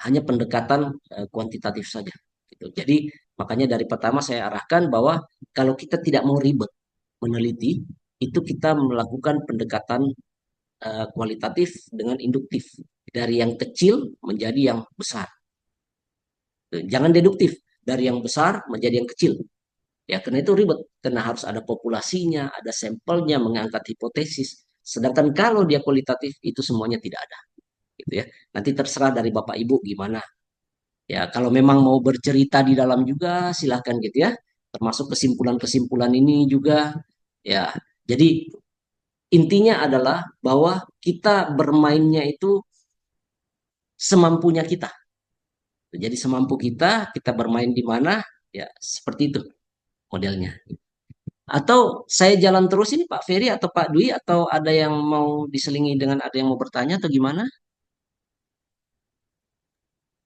hanya pendekatan kuantitatif saja. Gitu. Jadi makanya dari pertama saya arahkan bahwa kalau kita tidak mau ribet meneliti, itu kita melakukan pendekatan kualitatif dengan induktif dari yang kecil menjadi yang besar. Jangan deduktif dari yang besar menjadi yang kecil. Ya, karena itu ribet. Karena harus ada populasinya, ada sampelnya, mengangkat hipotesis. Sedangkan kalau dia kualitatif, itu semuanya tidak ada. Gitu ya. Nanti terserah dari Bapak Ibu gimana. Ya, kalau memang mau bercerita di dalam juga, silahkan gitu ya. Termasuk kesimpulan-kesimpulan ini juga. Ya, jadi intinya adalah bahwa kita bermainnya itu semampunya kita. Jadi semampu kita, kita bermain di mana, ya seperti itu modelnya. Atau saya jalan terus ini Pak Ferry atau Pak Dwi atau ada yang mau diselingi dengan ada yang mau bertanya atau gimana?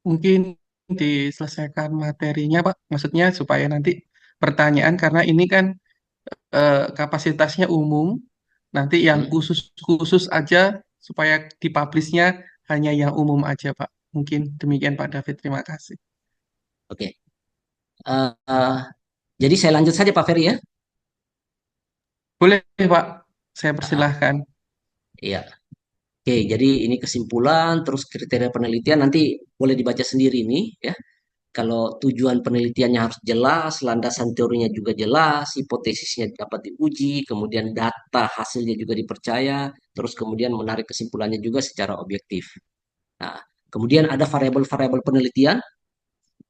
Mungkin diselesaikan materinya, Pak. Maksudnya supaya nanti pertanyaan, karena ini kan kapasitasnya umum, nanti yang Hmm, khusus-khusus aja supaya dipublishnya hanya yang umum aja, Pak. Mungkin demikian, Pak David. Terima kasih. oke. Eh, eh, jadi saya lanjut saja Pak Ferry ya. Boleh, Pak. Saya Ah, persilahkan. iya. Oke, jadi ini kesimpulan, terus kriteria penelitian nanti boleh dibaca sendiri nih ya. Kalau tujuan penelitiannya harus jelas, landasan teorinya juga jelas, hipotesisnya dapat diuji, kemudian data hasilnya juga dipercaya, terus kemudian menarik kesimpulannya juga secara objektif. Nah, kemudian ada variabel-variabel penelitian.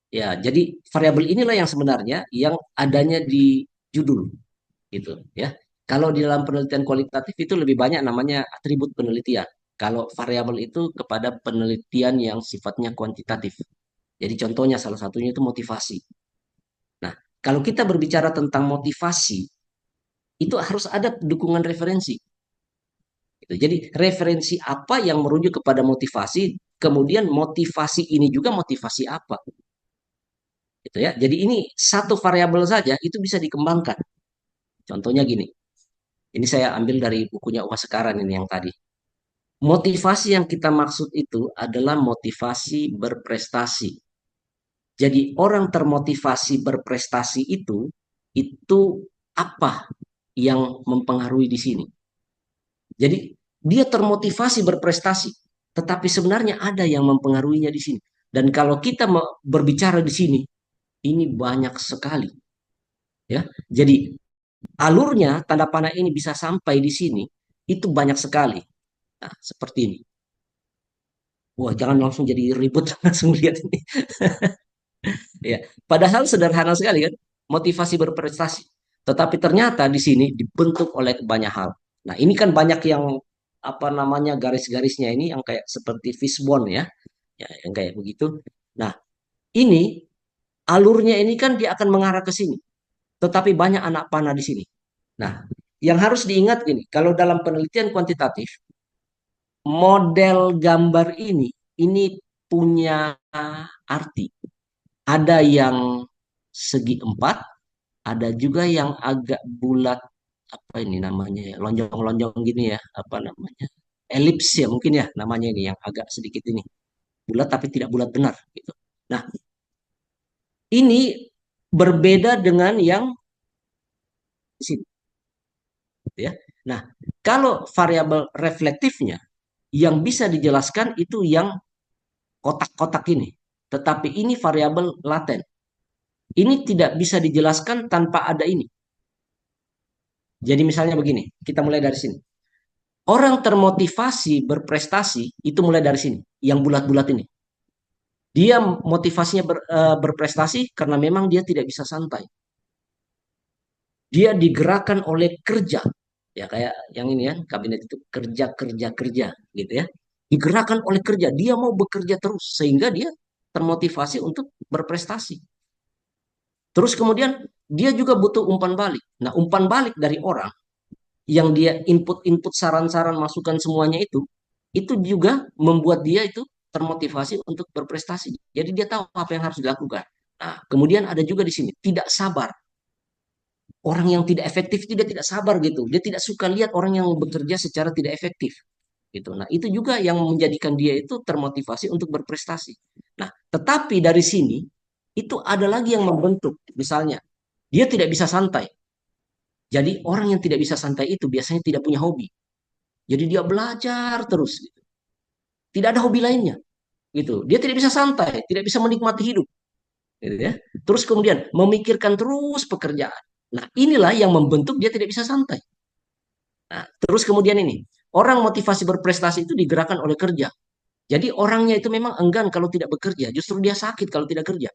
Ya, jadi variabel inilah yang sebenarnya yang adanya di judul gitu ya. Kalau di dalam penelitian kualitatif itu lebih banyak namanya atribut penelitian. Kalau variabel itu kepada penelitian yang sifatnya kuantitatif. Jadi contohnya salah satunya itu motivasi. Nah, kalau kita berbicara tentang motivasi, itu harus ada dukungan referensi. Gitu. Jadi referensi apa yang merujuk kepada motivasi, kemudian motivasi ini juga motivasi apa, gitu ya. Jadi ini satu variabel saja itu bisa dikembangkan. Contohnya gini, ini saya ambil dari bukunya Uma Sekaran ini yang tadi. Motivasi yang kita maksud itu adalah motivasi berprestasi. Jadi orang termotivasi berprestasi itu apa yang mempengaruhi di sini? Jadi dia termotivasi berprestasi, tetapi sebenarnya ada yang mempengaruhinya di sini. Dan kalau kita berbicara di sini, ini banyak sekali, ya. Jadi alurnya tanda panah ini bisa sampai di sini itu banyak sekali. Nah, seperti ini. Wah, jangan langsung jadi ribut langsung lihat ini. Ya, padahal sederhana sekali kan, motivasi berprestasi. Tetapi ternyata di sini dibentuk oleh banyak hal. Nah, ini kan banyak yang apa namanya garis-garisnya ini yang kayak seperti fishbone ya, yang kayak begitu. Nah, ini alurnya ini kan dia akan mengarah ke sini. Tetapi banyak anak panah di sini. Nah, yang harus diingat gini, kalau dalam penelitian kuantitatif, model gambar ini punya arti. Ada yang segi empat, ada juga yang agak bulat, apa ini namanya ya, lonjong-lonjong gini ya, apa namanya, elips ya mungkin ya namanya ini yang agak sedikit ini bulat tapi tidak bulat benar gitu. Nah, ini berbeda dengan yang di sini ya. Nah, kalau variabel reflektifnya yang bisa dijelaskan itu yang kotak-kotak ini. Tetapi ini variabel laten. Ini tidak bisa dijelaskan tanpa ada ini. Jadi misalnya begini, kita mulai dari sini. Orang termotivasi berprestasi itu mulai dari sini, yang bulat-bulat ini. Dia motivasinya berprestasi karena memang dia tidak bisa santai. Dia digerakkan oleh kerja. Ya kayak yang ini ya, kabinet itu kerja kerja kerja gitu ya. Digerakkan oleh kerja, dia mau bekerja terus sehingga dia termotivasi untuk berprestasi. Terus kemudian dia juga butuh umpan balik. Nah, umpan balik dari orang yang dia input-input saran-saran masukan semuanya itu juga membuat dia itu termotivasi untuk berprestasi. Jadi dia tahu apa yang harus dilakukan. Nah, kemudian ada juga di sini tidak sabar. Orang yang tidak efektif itu dia tidak sabar gitu. Dia tidak suka lihat orang yang bekerja secara tidak efektif gitu. Nah, itu juga yang menjadikan dia itu termotivasi untuk berprestasi. Nah, tetapi dari sini itu ada lagi yang membentuk. Misalnya, dia tidak bisa santai. Jadi orang yang tidak bisa santai itu biasanya tidak punya hobi. Jadi dia belajar terus, gitu. Tidak ada hobi lainnya, gitu. Dia tidak bisa santai, tidak bisa menikmati hidup, gitu ya. Terus kemudian memikirkan terus pekerjaan. Nah, inilah yang membentuk dia tidak bisa santai. Nah, terus kemudian ini, orang motivasi berprestasi itu digerakkan oleh kerja. Jadi orangnya itu memang enggan kalau tidak bekerja, justru dia sakit kalau tidak kerja.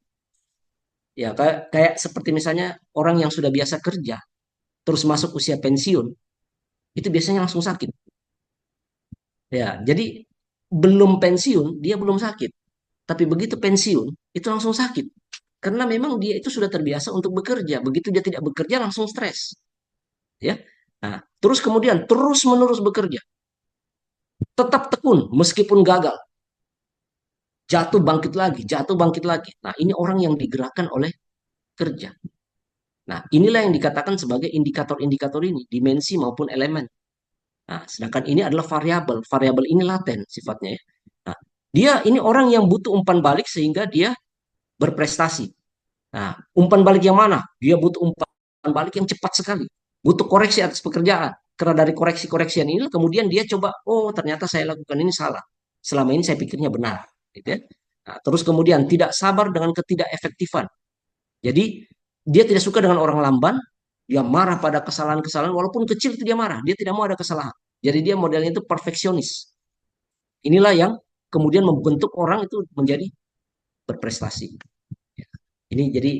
Ya, kayak seperti misalnya orang yang sudah biasa kerja, terus masuk usia pensiun, itu biasanya langsung sakit. Ya, jadi belum pensiun, dia belum sakit. Tapi begitu pensiun, itu langsung sakit. Karena memang dia itu sudah terbiasa untuk bekerja. Begitu dia tidak bekerja, langsung stres. Ya. Nah, terus kemudian terus-menerus bekerja. Tetap tekun, meskipun gagal. Jatuh bangkit lagi, jatuh bangkit lagi. Nah, ini orang yang digerakkan oleh kerja. Nah, inilah yang dikatakan sebagai indikator-indikator ini, dimensi maupun elemen. Nah, sedangkan ini adalah variabel. Variabel ini laten sifatnya ya. Nah, dia ini orang yang butuh umpan balik sehingga dia berprestasi. Nah, umpan balik yang mana? Dia butuh umpan balik yang cepat sekali. Butuh koreksi atas pekerjaan. Karena dari koreksi-koreksian ini kemudian dia coba, oh ternyata saya lakukan ini salah. Selama ini saya pikirnya benar. Gitu ya. Nah, terus kemudian tidak sabar dengan ketidakefektifan. Jadi dia tidak suka dengan orang lamban, dia marah pada kesalahan-kesalahan, walaupun kecil itu dia marah, dia tidak mau ada kesalahan. Jadi dia modelnya itu perfeksionis. Inilah yang kemudian membentuk orang itu menjadi berprestasi. Ini jadi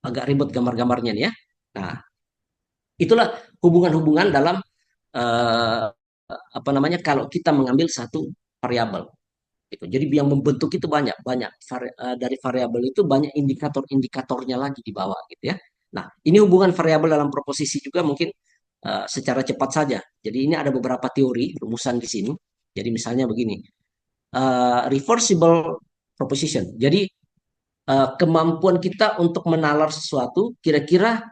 agak ribet gambar-gambarnya nih ya. Nah, itulah hubungan-hubungan dalam eh, apa namanya kalau kita mengambil satu variabel. Gitu. Jadi yang membentuk itu banyak, banyak dari variabel itu banyak indikator-indikatornya lagi di bawah gitu ya. Nah, ini hubungan variabel dalam proposisi juga mungkin secara cepat saja. Jadi ini ada beberapa teori rumusan di sini. Jadi misalnya begini, reversible proposition. Jadi kemampuan kita untuk menalar sesuatu, kira-kira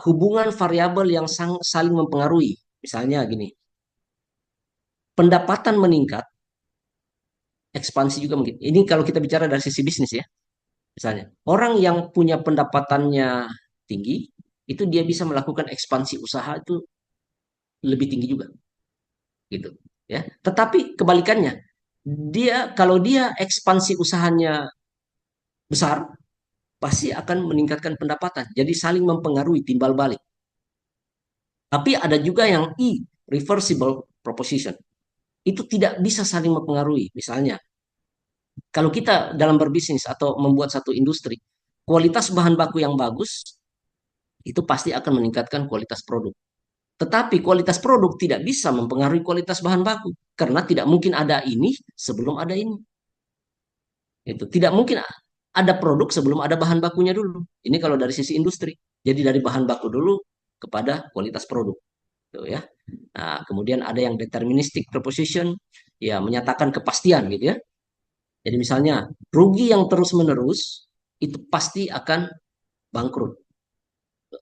hubungan variabel yang saling mempengaruhi. Misalnya gini, pendapatan meningkat, ekspansi juga mungkin. Ini kalau kita bicara dari sisi bisnis ya. Misalnya, orang yang punya pendapatannya tinggi, itu dia bisa melakukan ekspansi usaha itu lebih tinggi juga, gitu. Ya. Tetapi kebalikannya, dia kalau dia ekspansi usahanya besar, pasti akan meningkatkan pendapatan. Jadi saling mempengaruhi, timbal balik. Tapi ada juga yang reversible proposition. Itu tidak bisa saling mempengaruhi. Misalnya, kalau kita dalam berbisnis atau membuat satu industri, kualitas bahan baku yang bagus, itu pasti akan meningkatkan kualitas produk. Tetapi kualitas produk tidak bisa mempengaruhi kualitas bahan baku. Karena tidak mungkin ada ini sebelum ada ini. Itu tidak mungkin ada produk sebelum ada bahan bakunya dulu. Ini kalau dari sisi industri. Jadi dari bahan baku dulu kepada kualitas produk. Tuh ya. Nah, kemudian ada yang deterministic proposition, ya menyatakan kepastian gitu ya. Jadi misalnya rugi yang terus-menerus itu pasti akan bangkrut.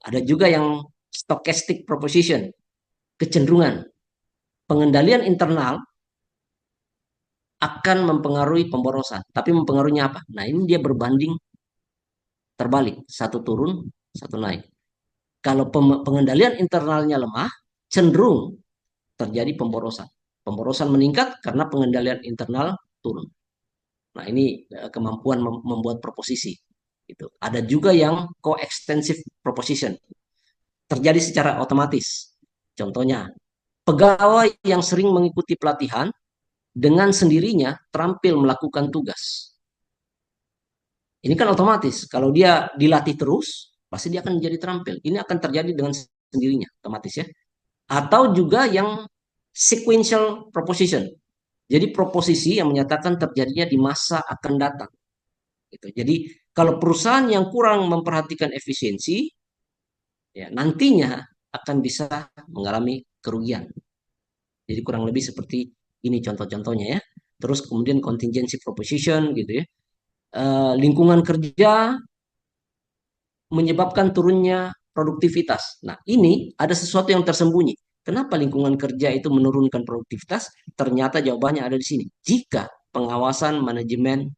Ada juga yang stochastic proposition, kecenderungan pengendalian internal akan mempengaruhi pemborosan. Tapi mempengaruhinya apa? Nah, ini dia berbanding terbalik, satu turun, satu naik. Kalau pengendalian internalnya lemah, cenderung terjadi pemborosan. Pemborosan meningkat karena pengendalian internal turun. Nah, ini kemampuan membuat proposisi. Itu. Ada juga yang coextensive proposition. Terjadi secara otomatis. Contohnya, pegawai yang sering mengikuti pelatihan dengan sendirinya terampil melakukan tugas. Ini kan otomatis. Kalau dia dilatih terus, pasti dia akan menjadi terampil. Ini akan terjadi dengan sendirinya, otomatis ya. Atau juga yang sequential proposition. Jadi proposisi yang menyatakan terjadinya di masa akan datang. Gitu. Jadi kalau perusahaan yang kurang memperhatikan efisiensi, ya nantinya akan bisa mengalami kerugian. Jadi kurang lebih seperti ini contoh-contohnya ya. Terus kemudian contingency proposition gitu ya. Lingkungan kerja menyebabkan turunnya produktivitas. Nah, ini ada sesuatu yang tersembunyi. Kenapa lingkungan kerja itu menurunkan produktivitas? Ternyata jawabannya ada di sini. Jika pengawasan manajemen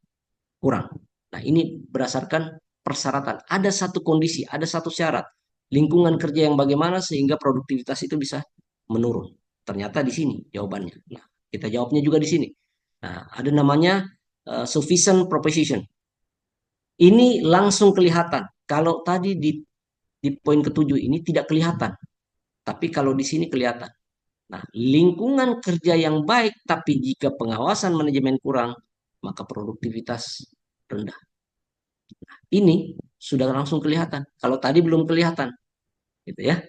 kurang. Nah, ini berdasarkan persyaratan. Ada satu kondisi, ada satu syarat. Lingkungan kerja yang bagaimana sehingga produktivitas itu bisa menurun. Ternyata di sini jawabannya. Nah, kita jawabnya juga di sini. Nah, ada namanya sufficient proposition. Ini langsung kelihatan. Kalau tadi di poin ketujuh ini tidak kelihatan, tapi kalau di sini kelihatan. Nah, lingkungan kerja yang baik, tapi jika pengawasan manajemen kurang, maka produktivitas rendah. Ini sudah langsung kelihatan. Kalau tadi belum kelihatan, gitu ya.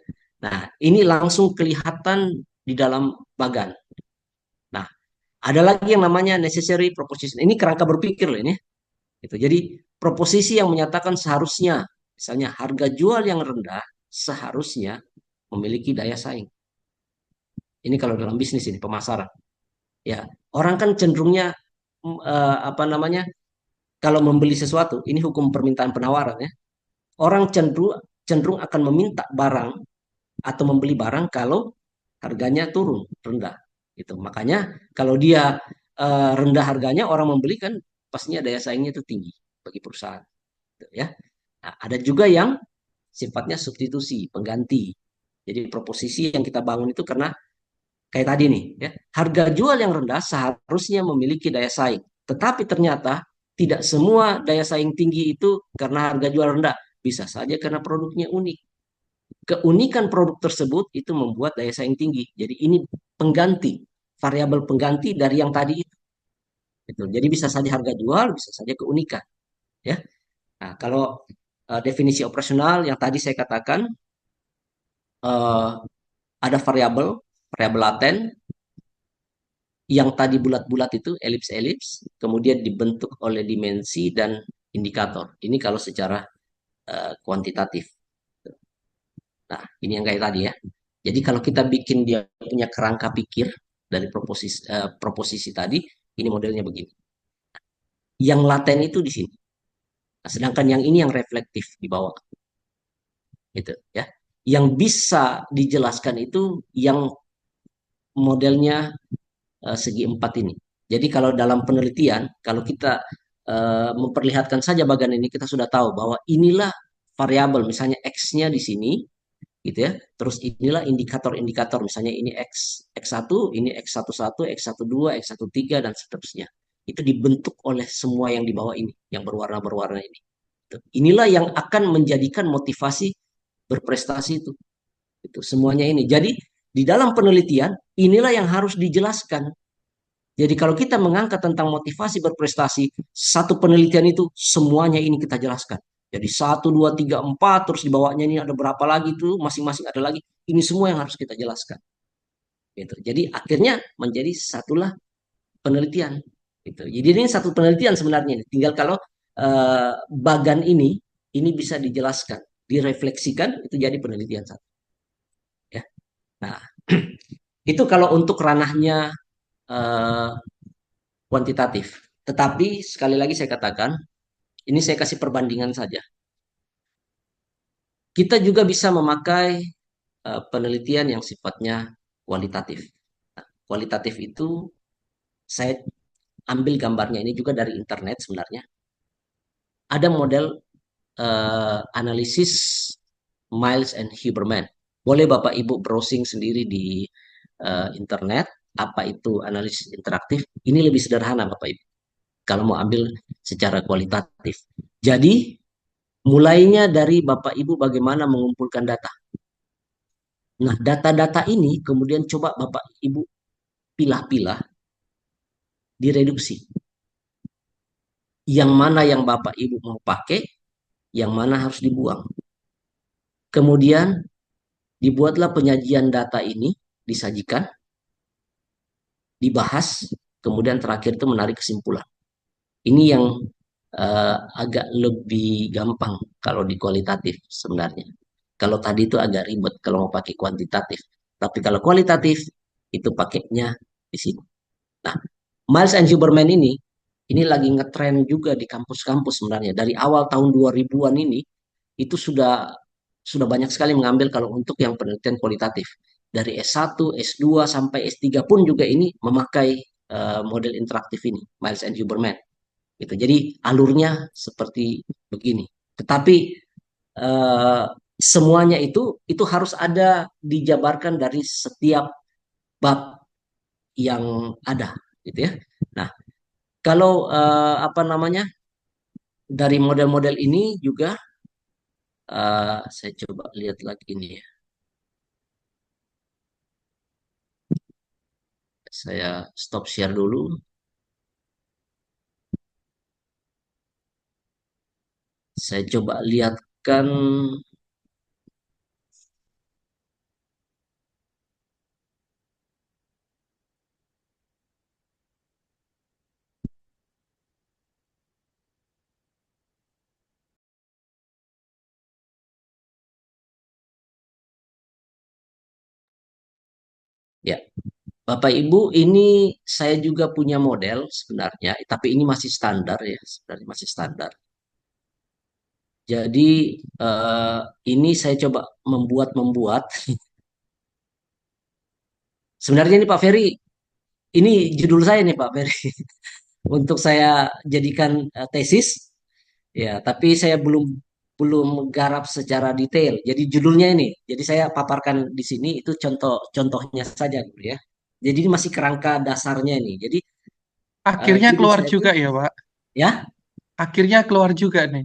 Nah, ini langsung kelihatan di dalam bagan. Nah, ada lagi yang namanya necessary proposition. Ini kerangka berpikir loh ini. Gitu. Jadi, proposisi yang menyatakan seharusnya, misalnya harga jual yang rendah seharusnya memiliki daya saing. Ini kalau dalam bisnis ini pemasaran. Ya, orang kan cenderungnya apa namanya? Kalau membeli sesuatu, ini hukum permintaan penawaran ya. Orang cenderung cenderung akan meminta barang atau membeli barang kalau harganya turun, rendah. Itu. Makanya kalau dia rendah harganya, orang membeli kan pastinya daya saingnya itu tinggi bagi perusahaan. Gitu, ya. Nah, ada juga yang sifatnya substitusi, pengganti. Jadi proposisi yang kita bangun itu karena kayak tadi nih, ya, harga jual yang rendah seharusnya memiliki daya saing. Tetapi ternyata tidak semua daya saing tinggi itu karena harga jual rendah. Bisa saja karena produknya unik. Keunikan produk tersebut itu membuat daya saing tinggi. Jadi ini pengganti, variabel pengganti dari yang tadi itu. Gitu. Jadi bisa saja harga jual, bisa saja keunikan. Ya. Nah, kalau definisi operasional yang tadi saya katakan eh, ada variabel, variabel laten yang tadi bulat-bulat itu elips-elips, kemudian dibentuk oleh dimensi dan indikator. Ini kalau secara kuantitatif. Nah, ini yang kayak tadi ya. Jadi kalau kita bikin dia punya kerangka pikir dari proposisi tadi, ini modelnya begini. Yang laten itu di sini. Nah, sedangkan yang ini yang reflektif di bawah. Gitu ya. Yang bisa dijelaskan itu yang modelnya segi empat ini. Jadi kalau dalam penelitian, kalau kita memperlihatkan saja bagian ini, kita sudah tahu bahwa inilah variabel, misalnya X-nya di sini, gitu ya. Terus inilah indikator-indikator, misalnya ini X1, ini X11, X12, X13, dan seterusnya. Itu dibentuk oleh semua yang di bawah ini, yang berwarna-berwarna ini. Inilah yang akan menjadikan motivasi berprestasi itu semuanya ini. Jadi di dalam penelitian inilah yang harus dijelaskan. Jadi kalau kita mengangkat tentang motivasi berprestasi, satu penelitian itu semuanya ini kita jelaskan. Jadi satu, dua, tiga, empat, terus di bawahnya ini ada berapa lagi tuh, masing-masing ada lagi. Ini semua yang harus kita jelaskan. Gitu. Jadi akhirnya menjadi satulah penelitian. Gitu. Jadi ini satu penelitian sebenarnya. Tinggal kalau bagan ini bisa dijelaskan, direfleksikan, itu jadi penelitian satu. Ya. Nah, itu kalau untuk ranahnya eh, kuantitatif. Tetapi sekali lagi saya katakan, ini saya kasih perbandingan saja. Kita juga bisa memakai penelitian yang sifatnya kualitatif. Nah, kualitatif itu saya ambil gambarnya ini juga dari internet sebenarnya. Ada model analisis Miles and Huberman. Boleh Bapak Ibu browsing sendiri di internet apa itu analisis interaktif. Ini lebih sederhana Bapak Ibu kalau mau ambil secara kualitatif. Jadi mulainya dari Bapak Ibu bagaimana mengumpulkan data. Nah, data-data ini kemudian coba Bapak Ibu pilah-pilah, direduksi. Yang mana yang Bapak Ibu mau pakai, yang mana harus dibuang. Kemudian dibuatlah penyajian data ini, disajikan, dibahas, kemudian terakhir itu menarik kesimpulan. Ini yang agak lebih gampang kalau di kualitatif sebenarnya. Kalau tadi itu agak ribet kalau mau pakai kuantitatif. Tapi kalau kualitatif itu pakainya di sini. Nah, Miles and Huberman ini lagi ngetren juga di kampus-kampus sebenarnya. Dari awal tahun 2000-an ini itu sudah banyak sekali mengambil kalau untuk yang penelitian kualitatif. Dari S1, S2 sampai S3 pun juga ini memakai model interaktif ini, Miles and Huberman. Gitu. Jadi alurnya seperti begini. Tetapi eh, semuanya itu harus ada dijabarkan dari setiap bab yang ada gitu ya. Nah, kalau apa namanya dari model-model ini juga saya coba lihat lagi ini ya. Saya stop share dulu. Saya coba lihatkan ya. Bapak Ibu, ini saya juga punya model sebenarnya, tapi ini masih standar ya, sebenarnya masih standar. Jadi eh, ini saya coba membuat. Sebenarnya ini Pak Ferry, ini judul saya nih Pak Ferry untuk saya jadikan tesis. Ya, tapi saya belum belum garap secara detail. Jadi judulnya ini, jadi saya paparkan di sini itu contohnya saja gitu ya. Jadi ini masih kerangka dasarnya ini. Jadi Akhirnya judul keluar saya itu juga ya, Pak. ya. Akhirnya keluar juga nih.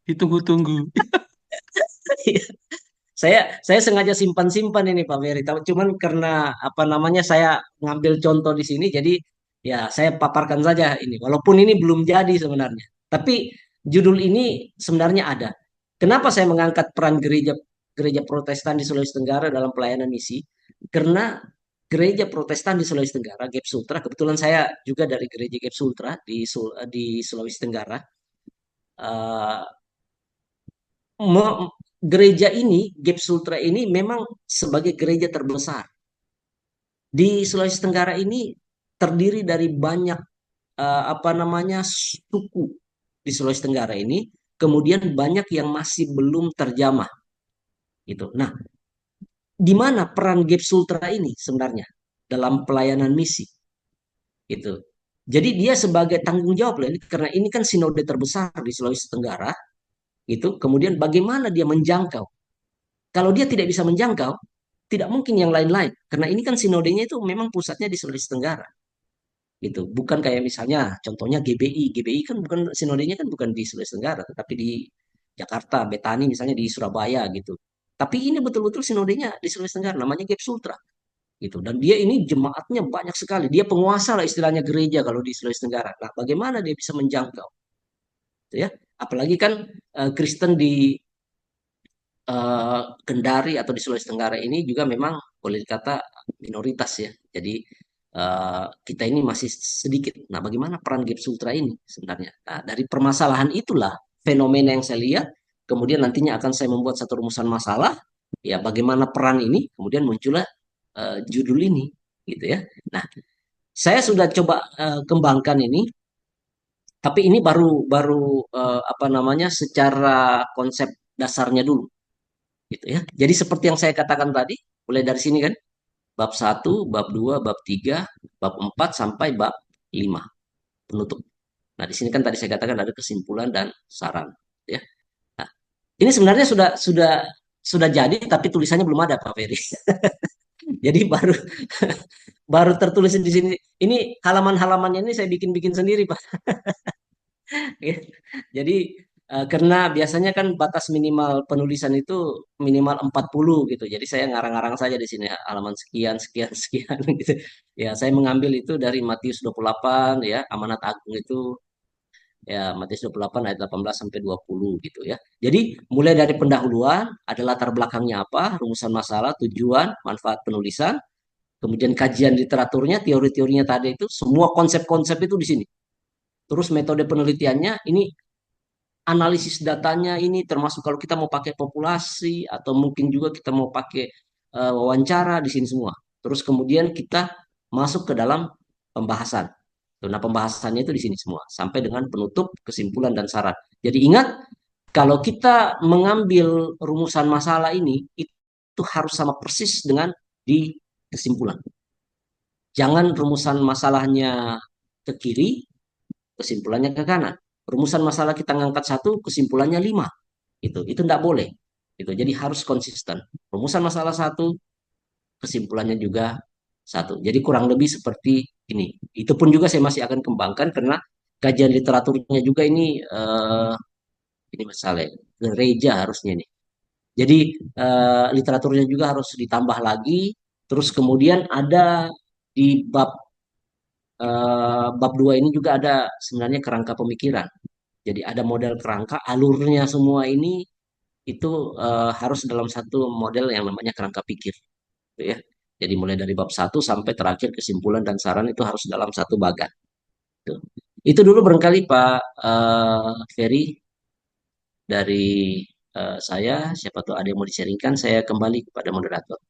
Ditunggu-tunggu. Saya sengaja simpan-simpan ini Pak Ferry. Cuman karena apa namanya saya ngambil contoh di sini, jadi ya saya paparkan saja ini. Walaupun ini belum jadi sebenarnya, tapi judul ini sebenarnya ada. Kenapa saya mengangkat peran gereja gereja Protestan di Sulawesi Tenggara dalam pelayanan misi? Karena gereja Protestan di Sulawesi Tenggara, GEP Sultra, kebetulan saya juga dari gereja GEP Sultra di Sulawesi Tenggara. eh, Gereja ini, GEP Sultra ini memang sebagai gereja terbesar. Di Sulawesi Tenggara ini terdiri dari banyak apa namanya suku di Sulawesi Tenggara ini, kemudian banyak yang masih belum terjamah gitu. Nah, di mana peran GEP Sultra ini sebenarnya dalam pelayanan misi gitu. Jadi dia sebagai tanggung jawab lah ini karena ini kan sinode terbesar di Sulawesi Tenggara gitu. Kemudian bagaimana dia menjangkau. Kalau dia tidak bisa menjangkau, tidak mungkin yang lain-lain. Karena ini kan sinodenya itu memang pusatnya di Sulawesi Tenggara. Gitu. Bukan kayak misalnya contohnya GBI. GBI kan bukan sinodenya kan bukan di Sulawesi Tenggara, tetapi di Jakarta, Betani misalnya di Surabaya gitu. Tapi ini betul-betul sinodenya di Sulawesi Tenggara, namanya GEP Sultra gitu. Dan dia ini jemaatnya banyak sekali. Dia penguasa lah istilahnya gereja kalau di Sulawesi Tenggara. Nah, bagaimana dia bisa menjangkau, gitu ya? Apalagi kan Kristen di Kendari atau di Sulawesi Tenggara ini juga memang boleh dikata minoritas ya. Jadi kita ini masih sedikit. Nah, bagaimana peran GEP Sultra ini sebenarnya? Nah, dari permasalahan itulah fenomena yang saya lihat. Kemudian nantinya akan saya membuat satu rumusan masalah. Ya, bagaimana peran ini? Kemudian muncullah judul ini, gitu ya. Nah, saya sudah coba kembangkan ini, tapi ini baru baru apa namanya secara konsep dasarnya dulu gitu ya. Jadi seperti yang saya katakan tadi, mulai dari sini kan, bab satu, bab 2, bab 3, bab 4 sampai bab 5 penutup. Nah, di sini kan tadi saya katakan ada kesimpulan dan saran, ya. Nah, ini sebenarnya sudah jadi tapi tulisannya belum ada Pak Ferry. Jadi baru baru tertulis di sini. Ini halaman-halamannya ini saya bikin-bikin sendiri, Pak. Ya. Jadi karena biasanya kan batas minimal penulisan itu minimal 40 gitu. Jadi saya ngarang-ngarang saja di sini halaman sekian sekian sekian gitu. Ya, saya mengambil itu dari Matius 28 ya, amanat agung itu ya Matius 28 ayat 18 sampai 20 gitu ya. Jadi mulai dari pendahuluan ada latar belakangnya apa, rumusan masalah, tujuan, manfaat penulisan, kemudian kajian literaturnya, teori-teorinya tadi itu semua konsep-konsep itu di sini. Terus metode penelitiannya ini analisis datanya ini termasuk kalau kita mau pakai populasi atau mungkin juga kita mau pakai wawancara di sini semua. Terus kemudian kita masuk ke dalam pembahasan. Nah, pembahasannya itu di sini semua sampai dengan penutup, kesimpulan dan saran. Jadi ingat kalau kita mengambil rumusan masalah ini itu harus sama persis dengan di kesimpulan. Jangan rumusan masalahnya ke kiri, kesimpulannya ke kanan. Rumusan masalah kita ngangkat satu, kesimpulannya lima. Itu tidak boleh. Gitu. Jadi harus konsisten. Rumusan masalah satu, kesimpulannya juga satu. Jadi kurang lebih seperti ini. Itu pun juga saya masih akan kembangkan karena kajian literaturnya juga ini masalah gereja harusnya nih. Jadi literaturnya juga harus ditambah lagi. Terus kemudian ada di bab 2 ini juga ada sebenarnya kerangka pemikiran. Jadi ada model kerangka, alurnya semua ini itu harus dalam satu model yang namanya kerangka pikir, gitu ya. Jadi mulai dari bab satu sampai terakhir kesimpulan dan saran itu harus dalam satu bagan. Gitu. Itu dulu barangkali Pak Ferry dari saya. Siapa tahu ada yang mau disaringkan, saya kembali kepada moderator.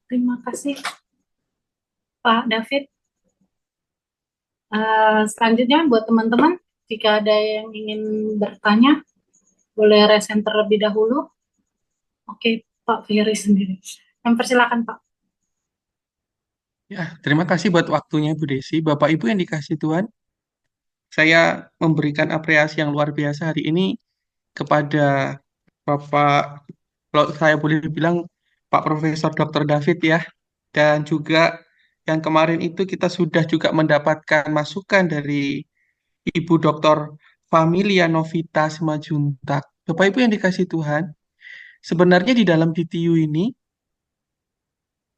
Terima kasih Pak David. Selanjutnya buat teman-teman, jika ada yang ingin bertanya, boleh raise hand terlebih dahulu. Oke, Pak Ferry sendiri. Yang persilakan Pak. Ya, terima kasih buat waktunya Bu Desi. Bapak Ibu yang dikasih Tuhan, saya memberikan apresiasi yang luar biasa hari ini kepada Bapak, kalau saya boleh bilang Pak Profesor Dr. David ya, dan juga yang kemarin itu kita sudah juga mendapatkan masukan dari Ibu Dr. Familia Novita Simajuntak. Bapak Ibu yang dikasih Tuhan, sebenarnya di dalam DTU ini,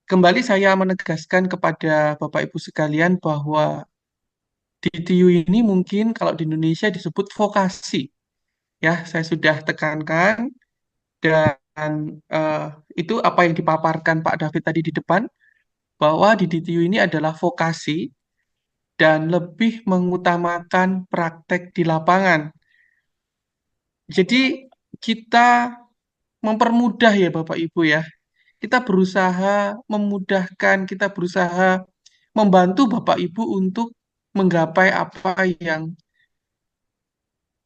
kembali saya menegaskan kepada Bapak Ibu sekalian bahwa DTU ini mungkin kalau di Indonesia disebut vokasi. Ya, saya sudah tekankan dan eh, itu apa yang dipaparkan Pak David tadi di depan, bahwa di DTU ini adalah vokasi dan lebih mengutamakan praktek di lapangan. Jadi kita mempermudah ya Bapak Ibu ya. Kita berusaha memudahkan, kita berusaha membantu Bapak Ibu untuk menggapai apa yang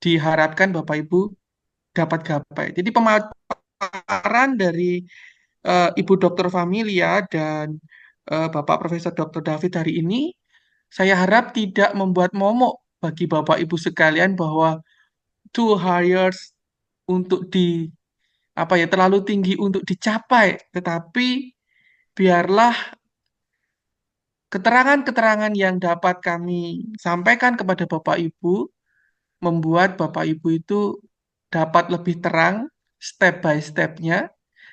diharapkan Bapak Ibu dapat gapai. Jadi pemaparan dari Ibu Dokter Familia dan Bapak Profesor Dr. David hari ini, saya harap tidak membuat momok bagi Bapak Ibu sekalian bahwa too hires untuk di apa ya terlalu tinggi untuk dicapai, tetapi biarlah keterangan-keterangan yang dapat kami sampaikan kepada Bapak Ibu membuat Bapak Ibu itu dapat lebih terang step by stepnya.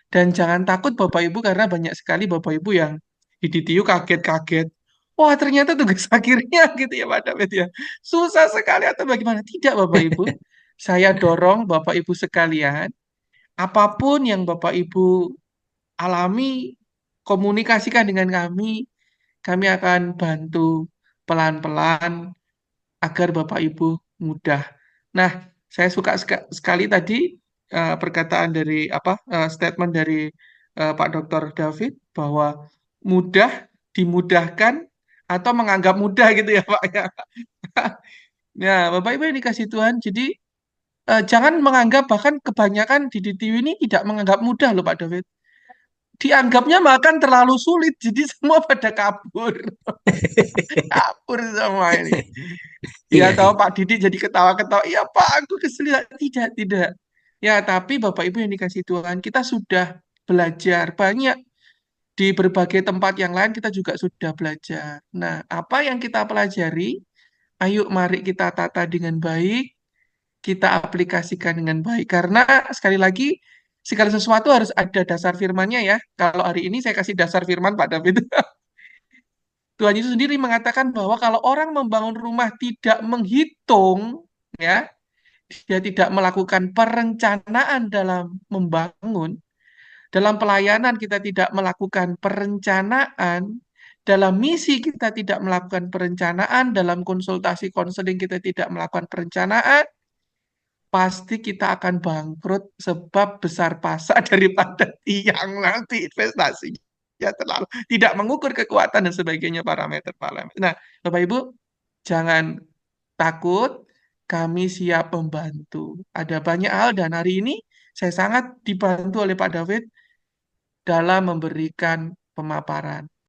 Dan jangan takut Bapak Ibu karena banyak sekali Bapak Ibu yang di DTU kaget-kaget. Wah ternyata tugas akhirnya gitu ya Pak David ya. Susah sekali atau bagaimana? Tidak Bapak Ibu. Saya dorong Bapak Ibu sekalian, apapun yang Bapak Ibu alami, komunikasikan dengan kami akan bantu pelan-pelan agar Bapak Ibu mudah. Nah, saya suka sekali tadi perkataan dari statement dari Pak Dr. David bahwa mudah dimudahkan atau menganggap mudah gitu ya Pak ya. Nah, Bapak Ibu yang dikasih Tuhan, jadi jangan menganggap bahkan kebanyakan di DTW ini tidak menganggap mudah loh Pak David. Dianggapnya bahkan terlalu sulit, jadi semua pada kabur. Kabur semua ini. Ya Iya, tahu iya. Pak Didik jadi ketawa-ketawa. Iya Pak, aku kesel. Tidak, tidak. Ya, tapi Bapak Ibu yang dikasih Tuhan, kita sudah belajar banyak di berbagai tempat yang lain kita juga sudah belajar. Nah, apa yang kita pelajari, ayo mari kita tata dengan baik, kita aplikasikan dengan baik. Karena sekali lagi, segala sesuatu harus ada dasar firmannya ya. Kalau hari ini saya kasih dasar firman Pak David. Tuhan Yesus sendiri mengatakan bahwa kalau orang membangun rumah tidak menghitung, ya, dia tidak melakukan perencanaan dalam membangun, dalam pelayanan kita tidak melakukan perencanaan, dalam misi kita tidak melakukan perencanaan, dalam konsultasi konseling kita tidak melakukan perencanaan, pasti kita akan bangkrut sebab besar pasak daripada tiang nanti investasinya terlalu tidak mengukur kekuatan dan sebagainya parameter-parameter. Nah, Bapak Ibu jangan takut, kami siap membantu. Ada banyak hal dan hari ini saya sangat dibantu oleh Pak David dalam memberikan pemaparan.